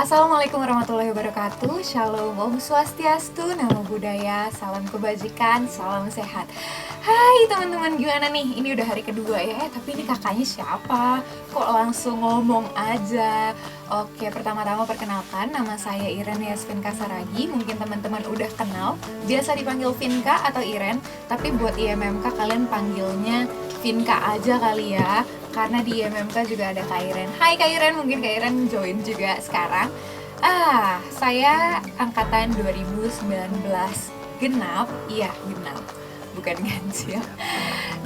Assalamualaikum warahmatullahi wabarakatuh. Shalom, Om Swastiastu, Namo Buddhaya, salam kebajikan, salam sehat. Hai teman-teman, gimana nih? Ini udah hari kedua ya, tapi ini kakaknya siapa? Kok langsung ngomong aja? Oke, pertama-tama perkenalkan, nama saya Iren Yasvinka Saragi. Mungkin teman-teman udah kenal, biasa dipanggil Vinka atau Iren, tapi buat IMMK kalian panggilnya Vinka aja kali ya, karena di IMMK juga ada Kak Iren. Hai Kak Iren, mungkin Kak Iren join juga sekarang. Saya angkatan 2019 genap, iya genap, bukan ganjil.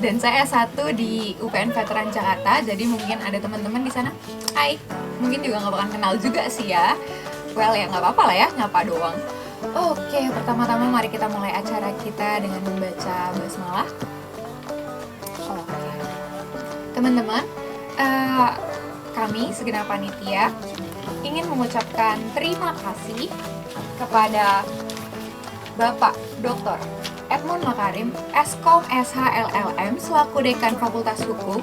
Dan saya S1 di UPN Veteran Jakarta, jadi mungkin ada teman-teman di sana. Hai, mungkin juga nggak bakal kenal juga sih ya. Well ya nggak apa-apa lah ya, nyapa doang. Oke, pertama-tama mari kita mulai acara kita dengan membaca basmalah. Oke, teman-teman, kami segenap panitia ingin mengucapkan terima kasih kepada Bapak Dr. Edmund Makarim, Eskom SHLLM selaku Dekan Fakultas Hukum,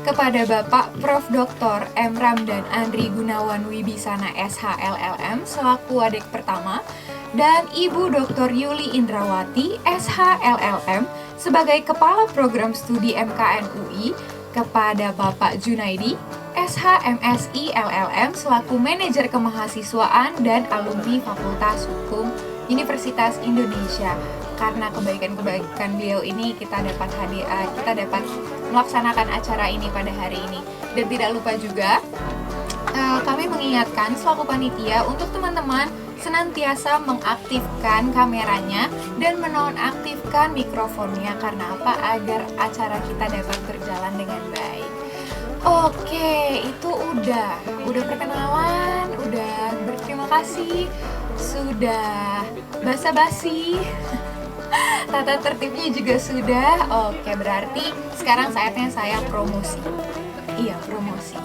kepada Bapak Prof. Dr. M. Ramdan Andri Gunawan Wibisana SHLLM selaku Adik Pertama, dan Ibu Dr. Yuli Indrawati SHLLM sebagai Kepala Program Studi MKN UI, kepada Bapak Junaidi SHMSI LLM selaku Manajer Kemahasiswaan dan Alumni Fakultas Hukum Universitas Indonesia. Karena kebaikan-kebaikan beliau ini kita dapat melaksanakan acara ini pada hari ini. Dan tidak lupa juga kami mengingatkan selaku panitia untuk teman-teman senantiasa mengaktifkan kameranya dan menonaktifkan mikrofonnya. Karena apa? Agar acara kita dapat berjalan dengan baik. Oke, itu udah perkenalan, udah berterima kasih, sudah basa-basi, tata tertibnya juga sudah. Oke, berarti sekarang saatnya saya promosi. Iya, promosi.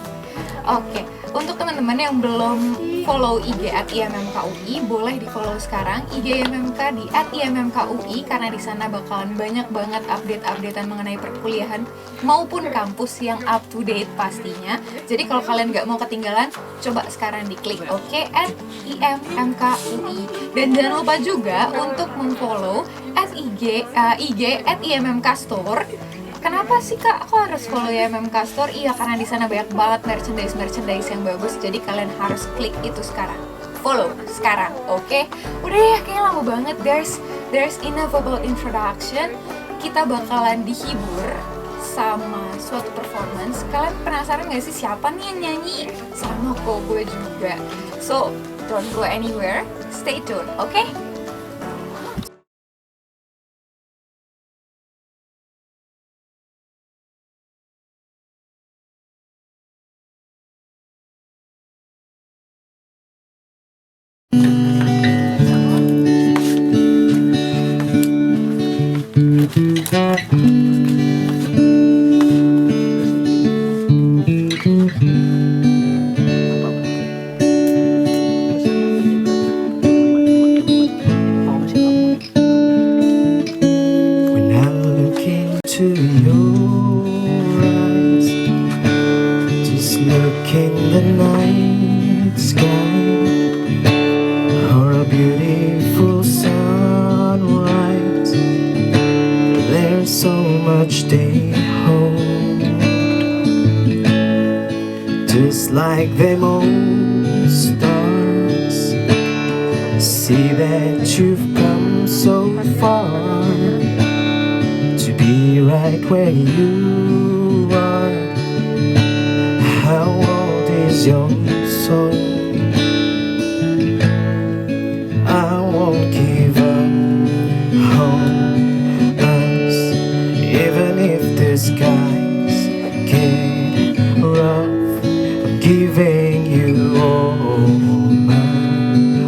Oke, untuk teman-teman yang belum follow IG @IMMKUI, boleh di follow sekarang IG IMMK di @IMMKUI, karena di sana bakalan banyak banget update-updatean mengenai perkuliahan maupun kampus yang up to date pastinya. Jadi kalau kalian nggak mau ketinggalan, coba sekarang diklik oke @IMMKUI. Dan jangan lupa juga untuk memfollow IG @IMMK Store. Kenapa sih Kak, aku harus follow IMMK Store? Iya, karena di sana banyak banget merchandise yang bagus. Jadi kalian harus klik itu sekarang. Follow sekarang, oke? Udah ya, kayaknya lama banget. There's enough about introduction. Kita bakalan dihibur sama suatu performance. Kalian penasaran gak sih siapa nih yang nyanyi? Sama kok, gue juga. So, don't go anywhere. Stay tuned, oke? Like them old stars, see that you've come so far to be right where you are. How old is your soul? I won't give up on us, even if the skies get rough. Giving you all my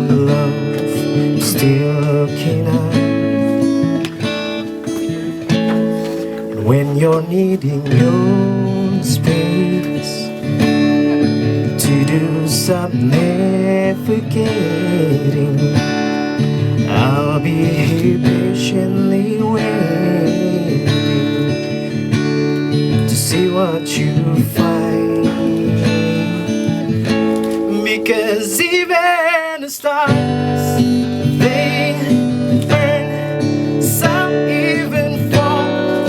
love, still looking up. And when you're needing your space to do some navigating, I'll be here patiently waiting to see what you find. Because even the stars, they burn. Some even fall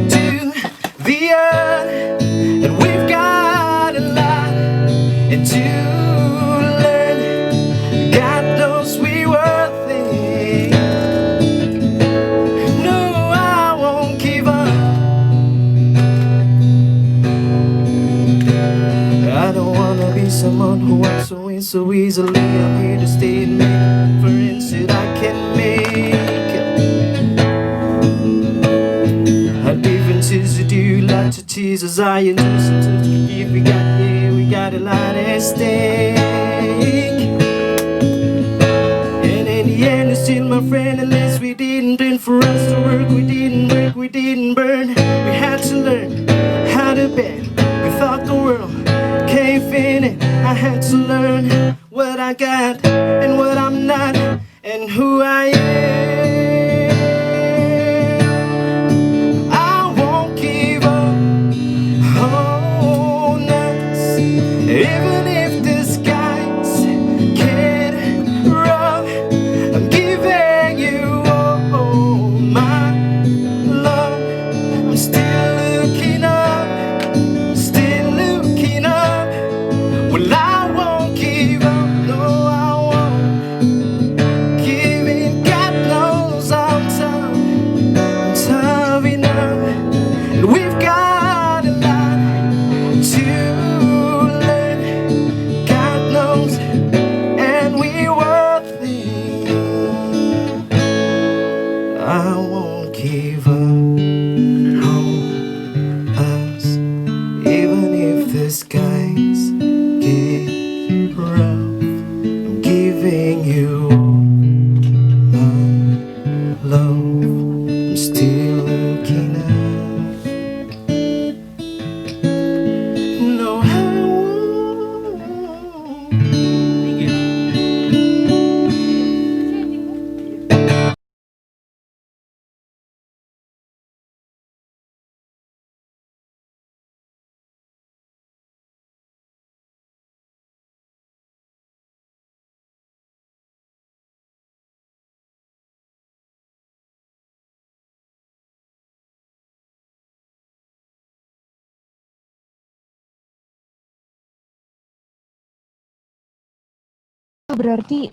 to the earth. And we've got a lot to learn. God knows we worth it. No, I won't give up. I don't wanna be someone who walks away so easily. I'm here to stay and make friends that I can make. Differences to do, lots of tears as I endure. Sometimes if we got a lot at stake. And in the end, it's still my friend, unless we didn't burn. For us to work, we didn't burn. We had to learn how to bend. We thought the world came in it. I had to learn what I got and what I'm not, and who I am. I won't give up on us, even if the skies get rough. I'm giving you all my love. I'm still looking up, still looking up. Well, I won't give up, no, I won't give in. God knows I'm tough enough. And we've got a lot to learn. God knows, and we're worth it. I won't give up on us, even if the skies get rough. I'm giving you my love. I'm still looking up. No, I won't. Berarti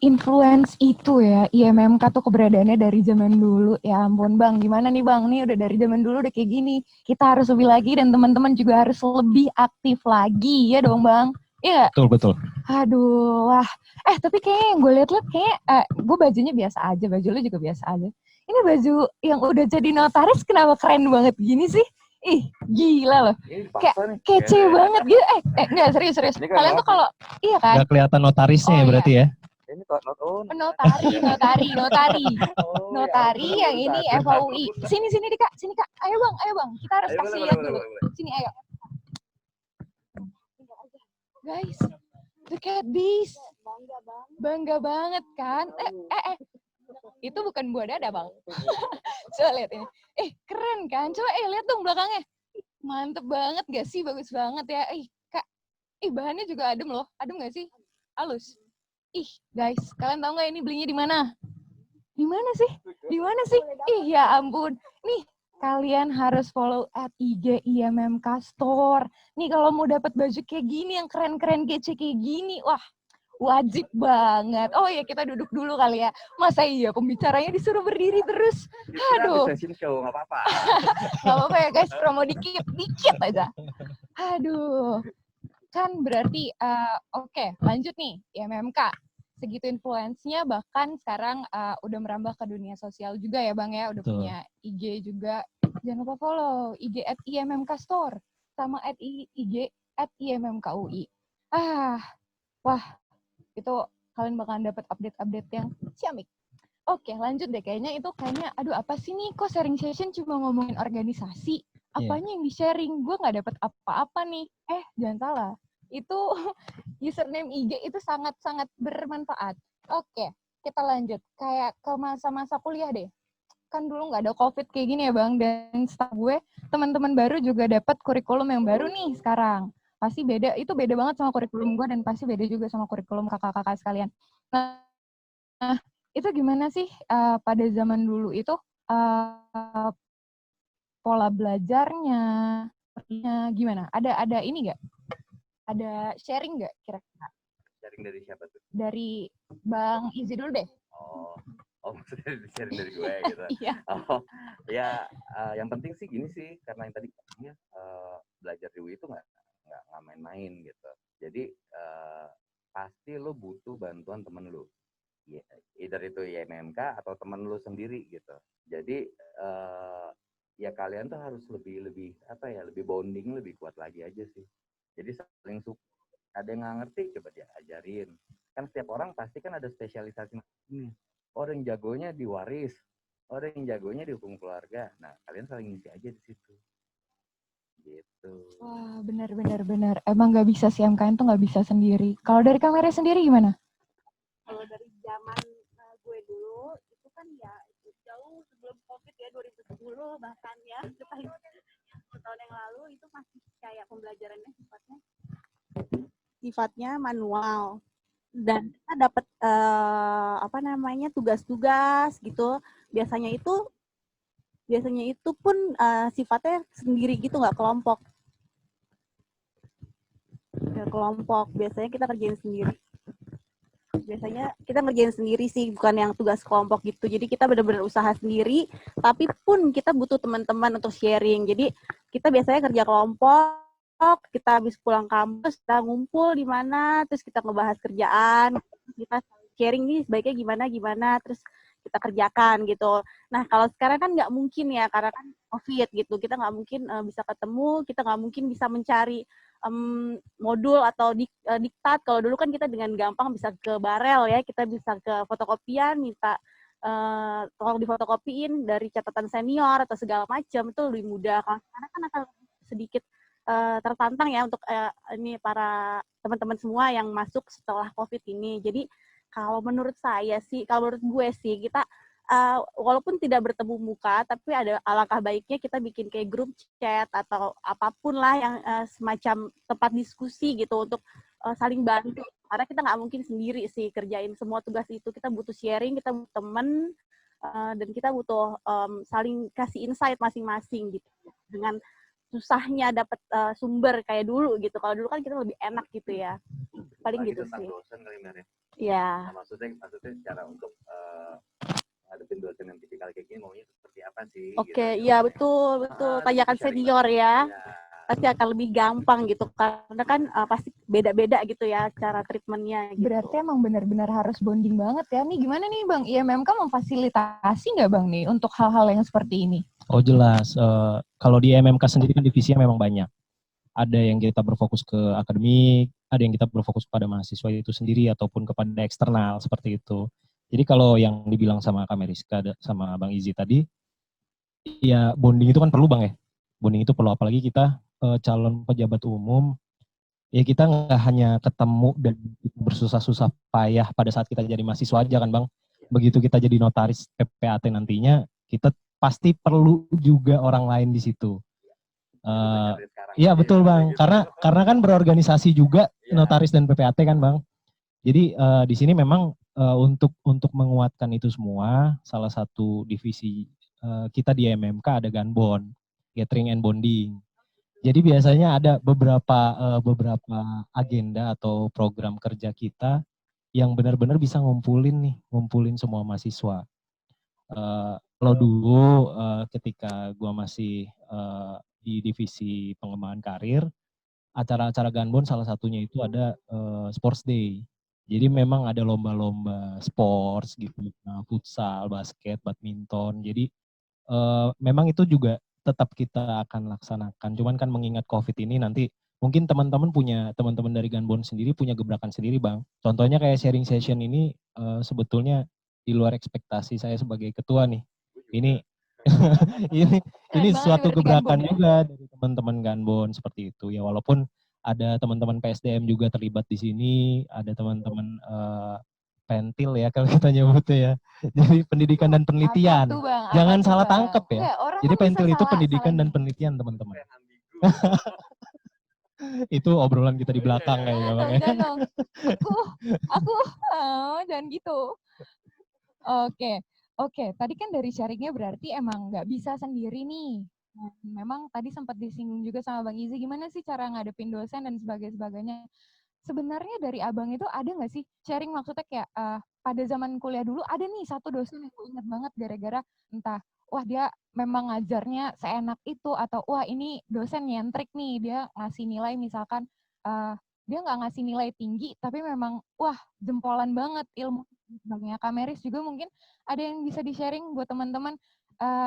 influence itu ya, IMMK tuh keberadaannya dari zaman dulu. Ya ampun Bang, gimana nih Bang? Nih udah dari zaman dulu udah kayak gini. Kita harus lebih lagi dan teman-teman juga harus lebih aktif lagi ya dong Bang. Iya. Betul. Aduh, wah. Tapi kayaknya yang gue liat-liat kayak gue bajunya biasa aja, baju lu juga biasa aja. Ini baju yang udah jadi notaris kenapa keren banget gini sih? Ih, gila loh. Kayak kece banget gitu. Enggak, serius. Kalian tuh kalau iya kan? Nggak kelihatan notarisnya ya berarti ya? Ini Notari. Oh, Notari ya, yang ini FAUI. Sini Kak. Ayo bang. Kita harus kasih lihat dulu. Sini ayo. Guys, look at this. Bangga banget kan? Itu bukan buah dada bang. Coba lihat ini. Keren kan? Coba lihat dong belakangnya. Mantep banget gak sih? Bagus banget ya. Kak. Bahannya juga adem loh. Adem gak sih? Halus. Guys, kalian tahu nggak ini belinya di mana? Di mana sih? Ya ampun. Nih, kalian harus follow @IG IMMK Store. Nih kalau mau dapat baju kayak gini yang keren-keren kece kayak gini, wah wajib banget. Oh ya kita duduk dulu kali ya. Masa iya pembicaranya disuruh berdiri terus? Aduh. Nggak apa-apa. Nggak apa-apa ya guys, promo dikit aja. Aduh. Kan berarti, oke, lanjut nih, IMMK. Segitu influence-nya, bahkan sekarang udah merambah ke dunia sosial juga ya Bang ya, udah punya IG juga. Jangan lupa follow IG @IMMK Store, sama IG @IMMKUI. Wah, itu kalian bakalan dapat update-update yang ciamik. Oke, lanjut deh. Aduh apa sih nih, kok sharing session cuma ngomongin organisasi? Apanya yang di-sharing? Gue nggak dapat apa-apa nih. Jangan salah. Itu username IG itu sangat-sangat bermanfaat. Oke, kita lanjut. Kayak ke masa-masa kuliah deh. Kan dulu nggak ada COVID kayak gini ya Bang. Dan setahu gue, teman-teman baru juga dapat kurikulum yang baru nih sekarang. pasti beda, itu beda banget sama kurikulum gue dan pasti beda juga sama kurikulum kakak-kakak sekalian. Nah, itu gimana sih pada zaman dulu itu uh, pola belajarnya, gimana? Ada ini nggak? Ada sharing nggak kira-kira? Sharing dari siapa tuh? Dari Bang Izzy dulu deh. Maksudnya sharing dari gue gitu. Iya. Ya, yang penting sih gini sih, karena yang tadi katanya belajar di UI itu nggak main-main gitu. Jadi pasti lo butuh bantuan temen lo, either itu IMMK atau temen lo sendiri gitu. Jadi ya kalian tuh harus lebih lebih bonding, lebih kuat lagi aja sih. Jadi saling support. Ada yang nggak ngerti coba dia ajarin. Kan setiap orang pasti kan ada spesialisasi ini. Orang yang jagonya di waris, orang yang jagonya di hukum keluarga. Nah, kalian saling ngisi aja di situ. Gitu. Wah, benar. Emang nggak bisa sih, MKN tuh nggak bisa sendiri. Kalau dari kamera sendiri gimana? Kalau dari zaman gue dulu, itu kan ya itu jauh sebelum COVID ya, 2010 bahkan ya, 10 tahun yang lalu, itu masih kayak pembelajarannya sifatnya manual. Dan kita dapat tugas-tugas gitu. Biasanya itu pun sifatnya sendiri gitu, nggak kelompok. Biasanya kita kerjain sendiri. Biasanya kita ngerjain sendiri sih, bukan yang tugas kelompok gitu. Jadi kita benar-benar usaha sendiri, tapi pun kita butuh teman-teman untuk sharing. Jadi kita biasanya kerja kelompok, kita habis pulang kampus, kita ngumpul di mana, terus kita ngebahas kerjaan, kita sharing nih sebaiknya gimana, terus kita kerjakan gitu. Nah, kalau sekarang kan nggak mungkin ya, karena kan COVID gitu. Kita nggak mungkin bisa ketemu, kita nggak mungkin bisa mencari modul atau diktat. Kalau dulu kan kita dengan gampang bisa ke Barel ya, kita bisa ke fotokopian, minta tolong difotokopiin dari catatan senior atau segala macam, itu lebih mudah. Kalau sekarang kan akan sedikit tertantang ya untuk ini para teman-teman semua yang masuk setelah COVID ini. Jadi kalau menurut gue sih, kita walaupun tidak bertemu muka, tapi ada alangkah baiknya kita bikin kayak grup chat atau apapun lah yang semacam tempat diskusi gitu untuk saling bantu. Karena kita nggak mungkin sendiri sih kerjain semua tugas itu. Kita butuh sharing, kita butuh temen, dan kita butuh saling kasih insight masing-masing gitu. Dengan susahnya dapat sumber kayak dulu gitu. Kalau dulu kan kita lebih enak gitu ya. Paling lagi gitu tentang sih. Dosen kali Mer. Iya. Nah, maksudnya cara untuk ngadepin dosen yang tipikal kayak gini maunya seperti apa sih? Oke, gitu. iya betul. Tanyakan senior ya. Pasti akan lebih gampang gitu karena kan pasti beda-beda gitu ya cara treatmentnya. Gitu. Berarti emang benar-benar harus bonding banget ya. Nih gimana nih Bang, IMMK memfasilitasi nggak Bang nih untuk hal-hal yang seperti ini? Oh jelas, kalau di IMMK sendiri kan divisinya memang banyak. Ada yang kita berfokus ke akademik, ada yang kita berfokus pada mahasiswa itu sendiri ataupun kepada eksternal seperti itu. Jadi kalau yang dibilang sama Kak Meriska sama Bang Izzy tadi, ya bonding itu kan perlu Bang ya. Bonding itu perlu, apalagi kita calon pejabat umum, ya kita nggak hanya ketemu dan bersusah-susah payah pada saat kita jadi mahasiswa aja kan Bang. Begitu kita jadi notaris PPAT nantinya, kita pasti perlu juga orang lain di situ. Iya betul Bang, karena kan berorganisasi juga notaris dan PPAT kan Bang. Jadi di sini memang untuk menguatkan itu semua, salah satu divisi kita di MMK ada Ganbon, Gathering and Bonding. Jadi biasanya ada beberapa agenda atau program kerja kita yang benar-benar bisa ngumpulin semua mahasiswa. Kalau dulu ketika gua masih di divisi pengembangan karir, acara-acara Ganbon salah satunya itu ada Sports Day. Jadi memang ada lomba-lomba sports gitu, futsal, basket, badminton. Jadi memang itu juga tetap kita akan laksanakan. Cuman kan mengingat COVID ini nanti mungkin teman-teman dari Ganbon sendiri punya gebrakan sendiri Bang. Contohnya kayak sharing session ini sebetulnya di luar ekspektasi saya sebagai ketua nih. Ini ini suatu gebrakan juga dari teman-teman Ganbon seperti itu ya, walaupun ada teman-teman PSDM juga terlibat di sini, ada teman-teman pentil ya kalau kita nyebutnya ya. Jadi pendidikan dan penelitian. Jangan salah tangkap ya. Jadi pentil itu pendidikan dan penelitian teman-teman. Itu obrolan kita di belakang kayaknya Bang ya. Jangan dong. Aku jangan gitu. Oke, oke. Tadi kan dari sharingnya berarti emang nggak bisa sendiri nih. Memang tadi sempat disinggung juga sama Bang Izi, gimana sih cara ngadepin dosen dan sebagainya. Sebenarnya dari abang itu ada nggak sih sharing, maksudnya kayak pada zaman kuliah dulu ada nih satu dosen yang gue ingat banget gara-gara entah wah dia memang ngajarnya seenak itu atau wah ini dosen nyentrik nih dia ngasih nilai misalkan dia nggak ngasih nilai tinggi tapi memang wah jempolan banget ilmu sebagainya. Kameris juga mungkin ada yang bisa di-sharing buat teman-teman.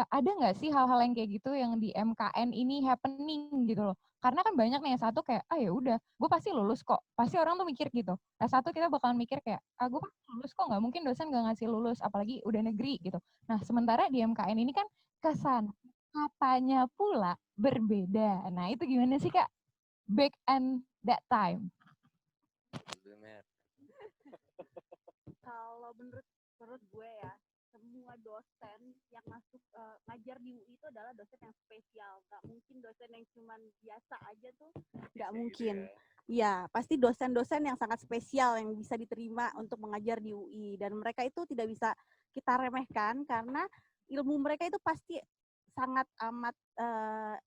Ada nggak sih hal-hal yang kayak gitu yang di MKN ini happening gitu loh? Karena kan banyak nih yang satu kayak, ya udah, gue pasti lulus kok. Pasti orang tuh mikir gitu. S1 kita bakalan mikir kayak, gue pasti lulus kok, nggak mungkin dosen nggak ngasih lulus, apalagi udah negeri gitu. Nah, sementara di MKN ini kan kesan katanya pula berbeda. Nah, itu gimana sih Kak? Back and that time. Kalau menurut gue ya, semua dosen yang masuk ngajar di UI itu adalah dosen yang spesial. Gak mungkin dosen yang cuman biasa aja tuh, gak mungkin. Ya, pasti dosen-dosen yang sangat spesial yang bisa diterima untuk mengajar di UI. Dan mereka itu tidak bisa kita remehkan karena ilmu mereka itu pasti sangat amat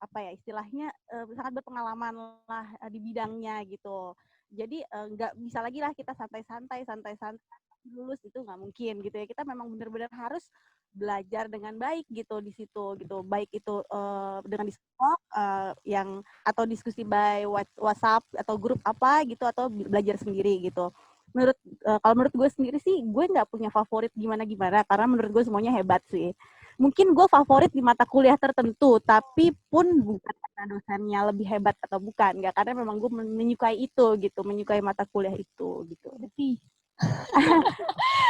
apa ya istilahnya sangat berpengalaman lah di bidangnya gitu. Jadi nggak bisa lagi lah kita santai-santai lulus, itu nggak mungkin gitu ya. Kita memang benar-benar harus belajar dengan baik gitu di situ gitu, baik itu dengan diskusi yang atau diskusi by WhatsApp atau grup apa gitu atau belajar sendiri gitu. Kalau menurut gue sendiri sih gue nggak punya favorit gimana karena menurut gue semuanya hebat sih. Mungkin gue favorit di mata kuliah tertentu, tapi pun bukan karena dosennya lebih hebat atau bukan, nggak, karena memang gue menyukai itu gitu, menyukai mata kuliah itu gitu.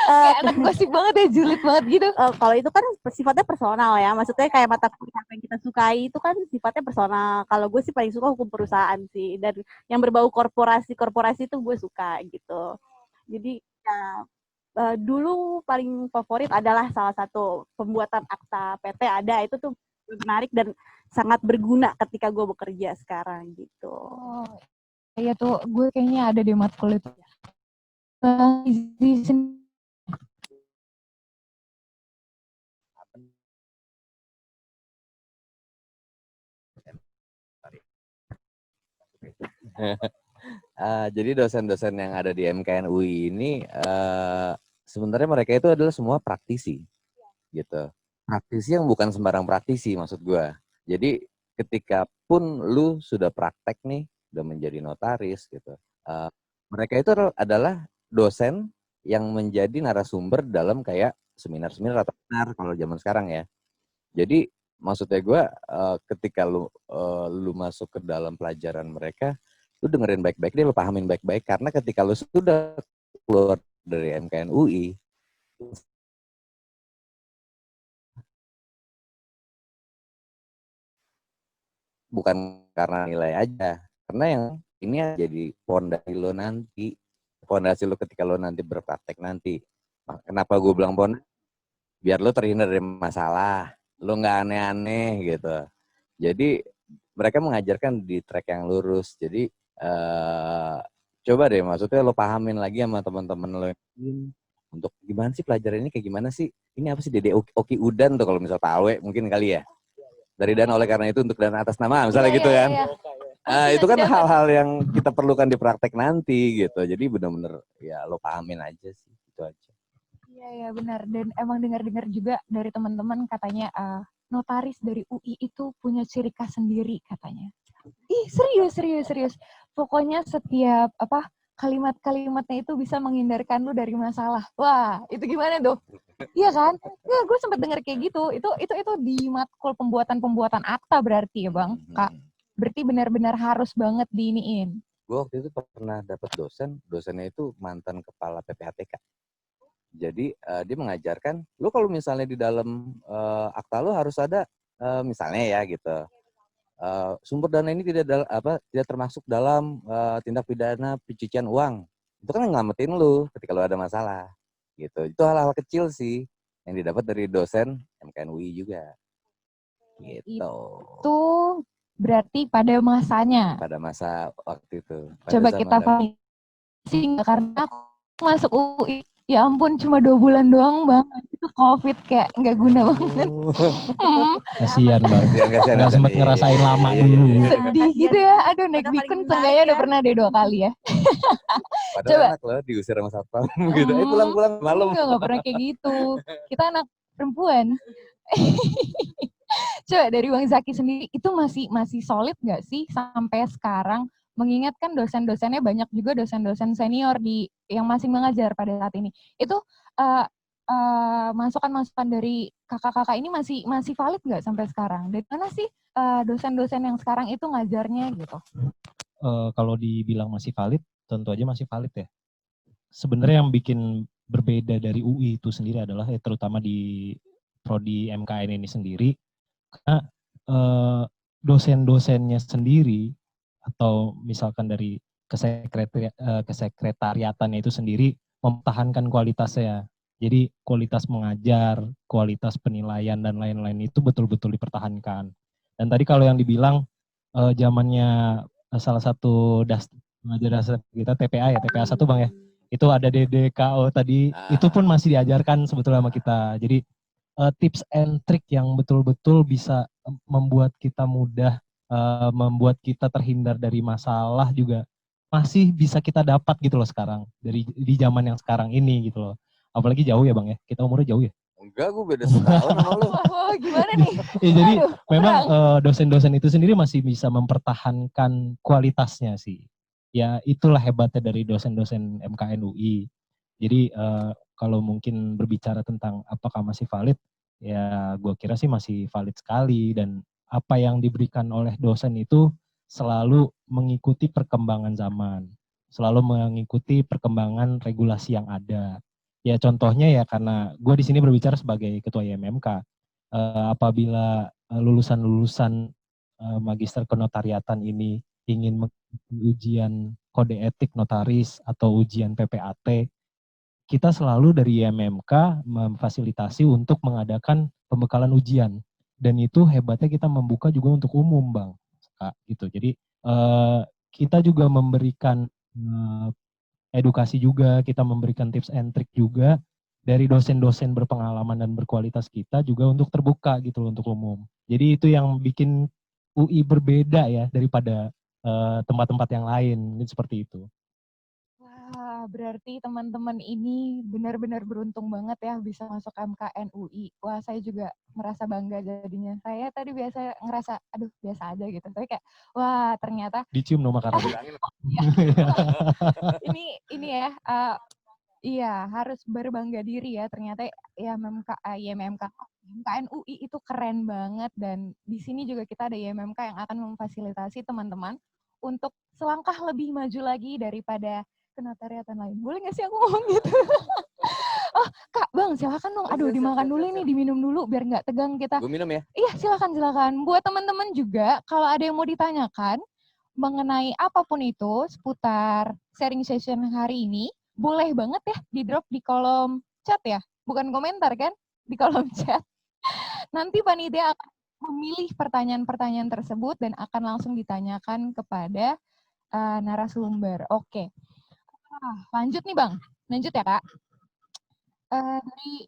Kayak anak gosip banget ya, julid banget gitu. Kalau itu kan sifatnya personal ya, maksudnya kayak mata kuliah apa yang kita sukai itu kan sifatnya personal. Kalau gue sih paling suka hukum perusahaan sih, dan yang berbau korporasi itu gue suka gitu. Jadi ya, dulu paling favorit adalah salah satu pembuatan akta PT ada, itu tuh menarik dan sangat berguna ketika gue bekerja sekarang gitu. Oh, iya tuh gue kayaknya ada di matkul itu. Jadi dosen-dosen yang ada di MKN UI ini sebenarnya mereka itu adalah semua praktisi, gitu. Praktisi yang bukan sembarang praktisi maksud gue. Jadi ketika pun lu sudah praktek nih, udah menjadi notaris gitu, mereka itu adalah dosen yang menjadi narasumber dalam kayak seminar-seminar atau seminar kalau zaman sekarang ya. Jadi maksudnya gue ketika lu masuk ke dalam pelajaran mereka, lu dengerin baik-baik deh, lu pahamin baik-baik, karena ketika lu sudah keluar dari MKN UI, bukan karena nilai aja, karena yang ini jadi fondasi lo nanti, fondasi lo ketika lo nanti berpraktek nanti. Kenapa gue bilang fondasi? Biar lo terhindar dari masalah, lo nggak aneh-aneh gitu. Jadi mereka mengajarkan di track yang lurus. Jadi coba deh, maksudnya lo pahamin lagi sama teman-teman lo untuk gimana sih pelajaran ini, kayak gimana sih? Ini apa sih Dede Oki Udan tuh kalau misal Pak Awe mungkin kali ya. Dari dan oleh karena itu untuk dan atas nama misalnya gitu kan. Itu kan hal-hal yang kita perlukan di praktek nanti gitu. Jadi benar-benar ya lo pahamin aja sih, itu aja. Iya benar, dan emang dengar-dengar juga dari teman-teman katanya notaris dari UI itu punya ciri khas sendiri katanya. Ih, serius. Pokoknya setiap kalimat-kalimatnya itu bisa menghindarkan lu dari masalah. Wah, itu gimana tuh? Iya kan? Ya, gue sempat dengar kayak gitu. Itu di matkul pembuatan akta berarti ya, Bang. Kak, berarti benar-benar harus banget diiniin. Gue waktu itu pernah dapat dosennya itu mantan kepala PPATK. Jadi dia mengajarkan, lu kalau misalnya di dalam akta lu harus ada misalnya ya gitu. Sumber dana ini tidak termasuk dalam tindak pidana pencucian uang. Itu kan ngelamatin lu ketika lu ada masalah. Gitu. Itu hal-hal kecil sih yang didapat dari dosen MKN UI juga. Gitu. Itu Berarti pada masanya. pada masa waktu itu. Pada Coba zaman kita validasi nggak? Karena aku masuk UI. Ya ampun, cuma 2 bulan doang bang. Itu COVID kayak nggak guna banget. Kasihan Bang. Kasihan. Nggak sempat ngerasain lama dulu. Sedih gitu ya. Aduh, naik Padahal Bikun paling seenggaknya menarik udah ya. pernah deh 2 kali ya. Padahal Coba. enak loh diusir sama satpam gitu. Pulang malam. Enggak pernah kayak gitu. Kita anak perempuan. Coba dari Bang Zaki sendiri, itu masih solid nggak sih sampai sekarang? Mengingat kan dosen-dosennya banyak juga dosen-dosen senior yang masih mengajar pada saat ini. Itu masukan-masukan dari kakak-kakak ini masih valid nggak sampai sekarang? Dari mana sih dosen-dosen yang sekarang itu ngajarnya gitu? Kalau dibilang masih valid, tentu aja masih valid ya. Sebenarnya yang bikin berbeda dari UI itu sendiri adalah terutama di prodi MKN ini sendiri, karena dosen-dosennya sendiri atau misalkan dari kesekretariatannya itu sendiri mempertahankan kualitasnya. Jadi kualitas mengajar, kualitas penilaian dan lain-lain itu betul-betul dipertahankan. Dan tadi kalau yang dibilang zamannya salah satu pengajar dasar kita TPA ya, TPA 1 Bang ya. Itu ada DDKO tadi, itu pun masih diajarkan sebetulnya sama kita. Jadi tips and trick yang betul-betul bisa membuat kita mudah, membuat kita terhindar dari masalah juga masih bisa kita dapat gitu loh sekarang di zaman yang sekarang ini gitu loh. Apalagi jauh ya Bang ya, kita umurnya jauh ya. Enggak, gue beda setahun sama lu. Wah, gimana nih? Ya, jadi Aduh, memang dosen-dosen itu sendiri masih bisa mempertahankan kualitasnya sih. Ya itulah hebatnya dari dosen-dosen MKN UI. Jadi kalau mungkin berbicara tentang apakah masih valid, ya gue kira sih masih valid sekali, dan apa yang diberikan oleh dosen itu selalu mengikuti perkembangan zaman, selalu mengikuti perkembangan regulasi yang ada. Ya contohnya ya karena gue di sini berbicara sebagai ketua IMMK, apabila lulusan-lulusan magister kenotariatan ini ingin mengikuti ujian kode etik notaris atau ujian PPAT, kita selalu dari IMMK memfasilitasi untuk mengadakan pembekalan ujian. Dan itu hebatnya kita membuka juga untuk umum, Bang. Kak, gitu. Jadi kita juga memberikan edukasi juga, kita memberikan tips and trick juga dari dosen-dosen berpengalaman dan berkualitas kita juga untuk terbuka gitu loh untuk umum. Jadi itu yang bikin UI berbeda ya daripada tempat-tempat yang lain, seperti itu. Wah, berarti teman-teman ini benar-benar beruntung banget ya bisa masuk MKN UI. Wah, saya juga merasa bangga jadinya. Saya tadi biasa ngerasa, aduh biasa aja gitu. Tapi kayak, wah ternyata Dicium no makanan. ini ya, iya harus berbangga diri ya. Ternyata IMMK MKN UI itu keren banget, dan di sini juga kita ada IMMK yang akan memfasilitasi teman-teman untuk selangkah lebih maju lagi daripada kenotariatan lain. Boleh nggak sih aku ngomong gitu? Oh, Kak, Bang, silakan dong. Aduh, dimakan dulu nih, diminum dulu biar nggak tegang kita. Gue minum ya. Iya, silakan. Buat teman-teman juga, kalau ada yang mau ditanyakan mengenai apapun itu seputar sharing session hari ini, boleh banget ya di-drop di kolom chat ya. Bukan komentar kan? Di kolom chat. Nanti panitia akan memilih pertanyaan-pertanyaan tersebut dan akan langsung ditanyakan kepada narasumber. Oke. Lanjut nih Bang. Lanjut ya Kak. Dari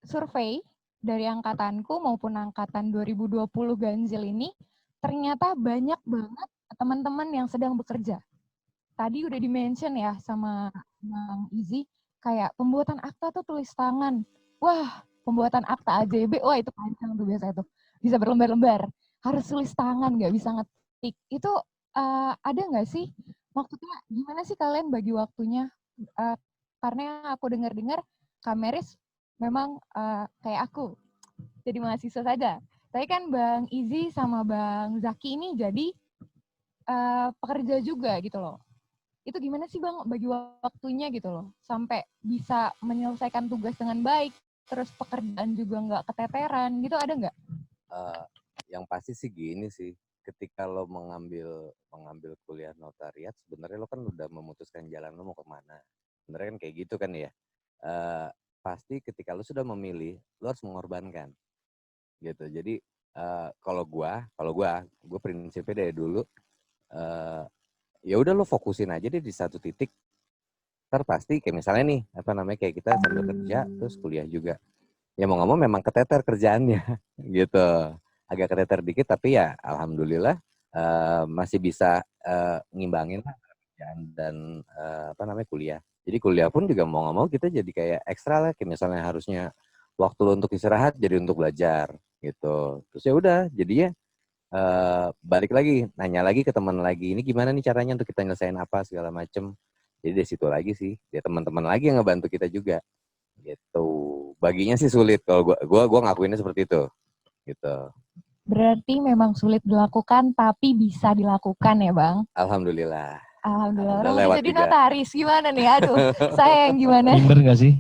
survei dari angkatanku maupun angkatan 2020 Ganjil ini, ternyata banyak banget teman-teman yang sedang bekerja. Tadi udah di-mention ya sama Bang Izzy, kayak pembuatan akta tuh tulis tangan. Wah, pembuatan akta AJB, wah itu panjang tuh biasanya tuh. Bisa berlembar-lembar. Harus tulis tangan, nggak bisa ngetik. Itu ada nggak sih? Maksudnya gimana sih kalian bagi waktunya? Karena aku dengar-dengar Kameris memang kayak aku, jadi mahasiswa saja. Tapi kan Bang Izzy sama Bang Zaki ini jadi pekerja juga gitu loh. Itu gimana sih Bang bagi waktunya gitu loh, sampai bisa menyelesaikan tugas dengan baik, terus pekerjaan juga nggak keteteran gitu, ada nggak? Yang pasti sih gini sih, ketika lo mengambil kuliah notariat, sebenarnya lo kan udah memutuskan jalan lo mau kemana. Sebenarnya kan kayak gitu kan ya. Pasti ketika lo sudah memilih, lo harus mengorbankan gitu. Jadi Kalau gua prinsipnya dari dulu eh, ya udah lo fokusin aja deh di satu titik. Ntar pasti kayak misalnya nih kayak kita sambil kerja terus kuliah juga. Ya mau nggak mau memang keteter kerjaannya gitu. Agak keteter dikit tapi ya alhamdulillah masih bisa ngimbangin lah kerjaan dan kuliah. Jadi kuliah pun juga mau nggak mau kita jadi kayak ekstra lah, kayak misalnya harusnya waktu lo untuk istirahat jadi untuk belajar gitu. Terus ya udah jadinya balik lagi nanya lagi ke teman lagi, ini gimana nih caranya untuk kita nyelesain apa segala macem. Jadi dari situ lagi sih, dia teman-teman lagi yang ngebantu kita juga gitu. Baginya sih sulit kalau gua ngakuinnya seperti itu gitu. Berarti memang sulit dilakukan, tapi bisa dilakukan ya Bang? Alhamdulillah. Alhamdulillah. Udah Udah mau lewat jadi juga. notaris, gimana nih? Aduh, saya yang gimana? Minder nggak sih?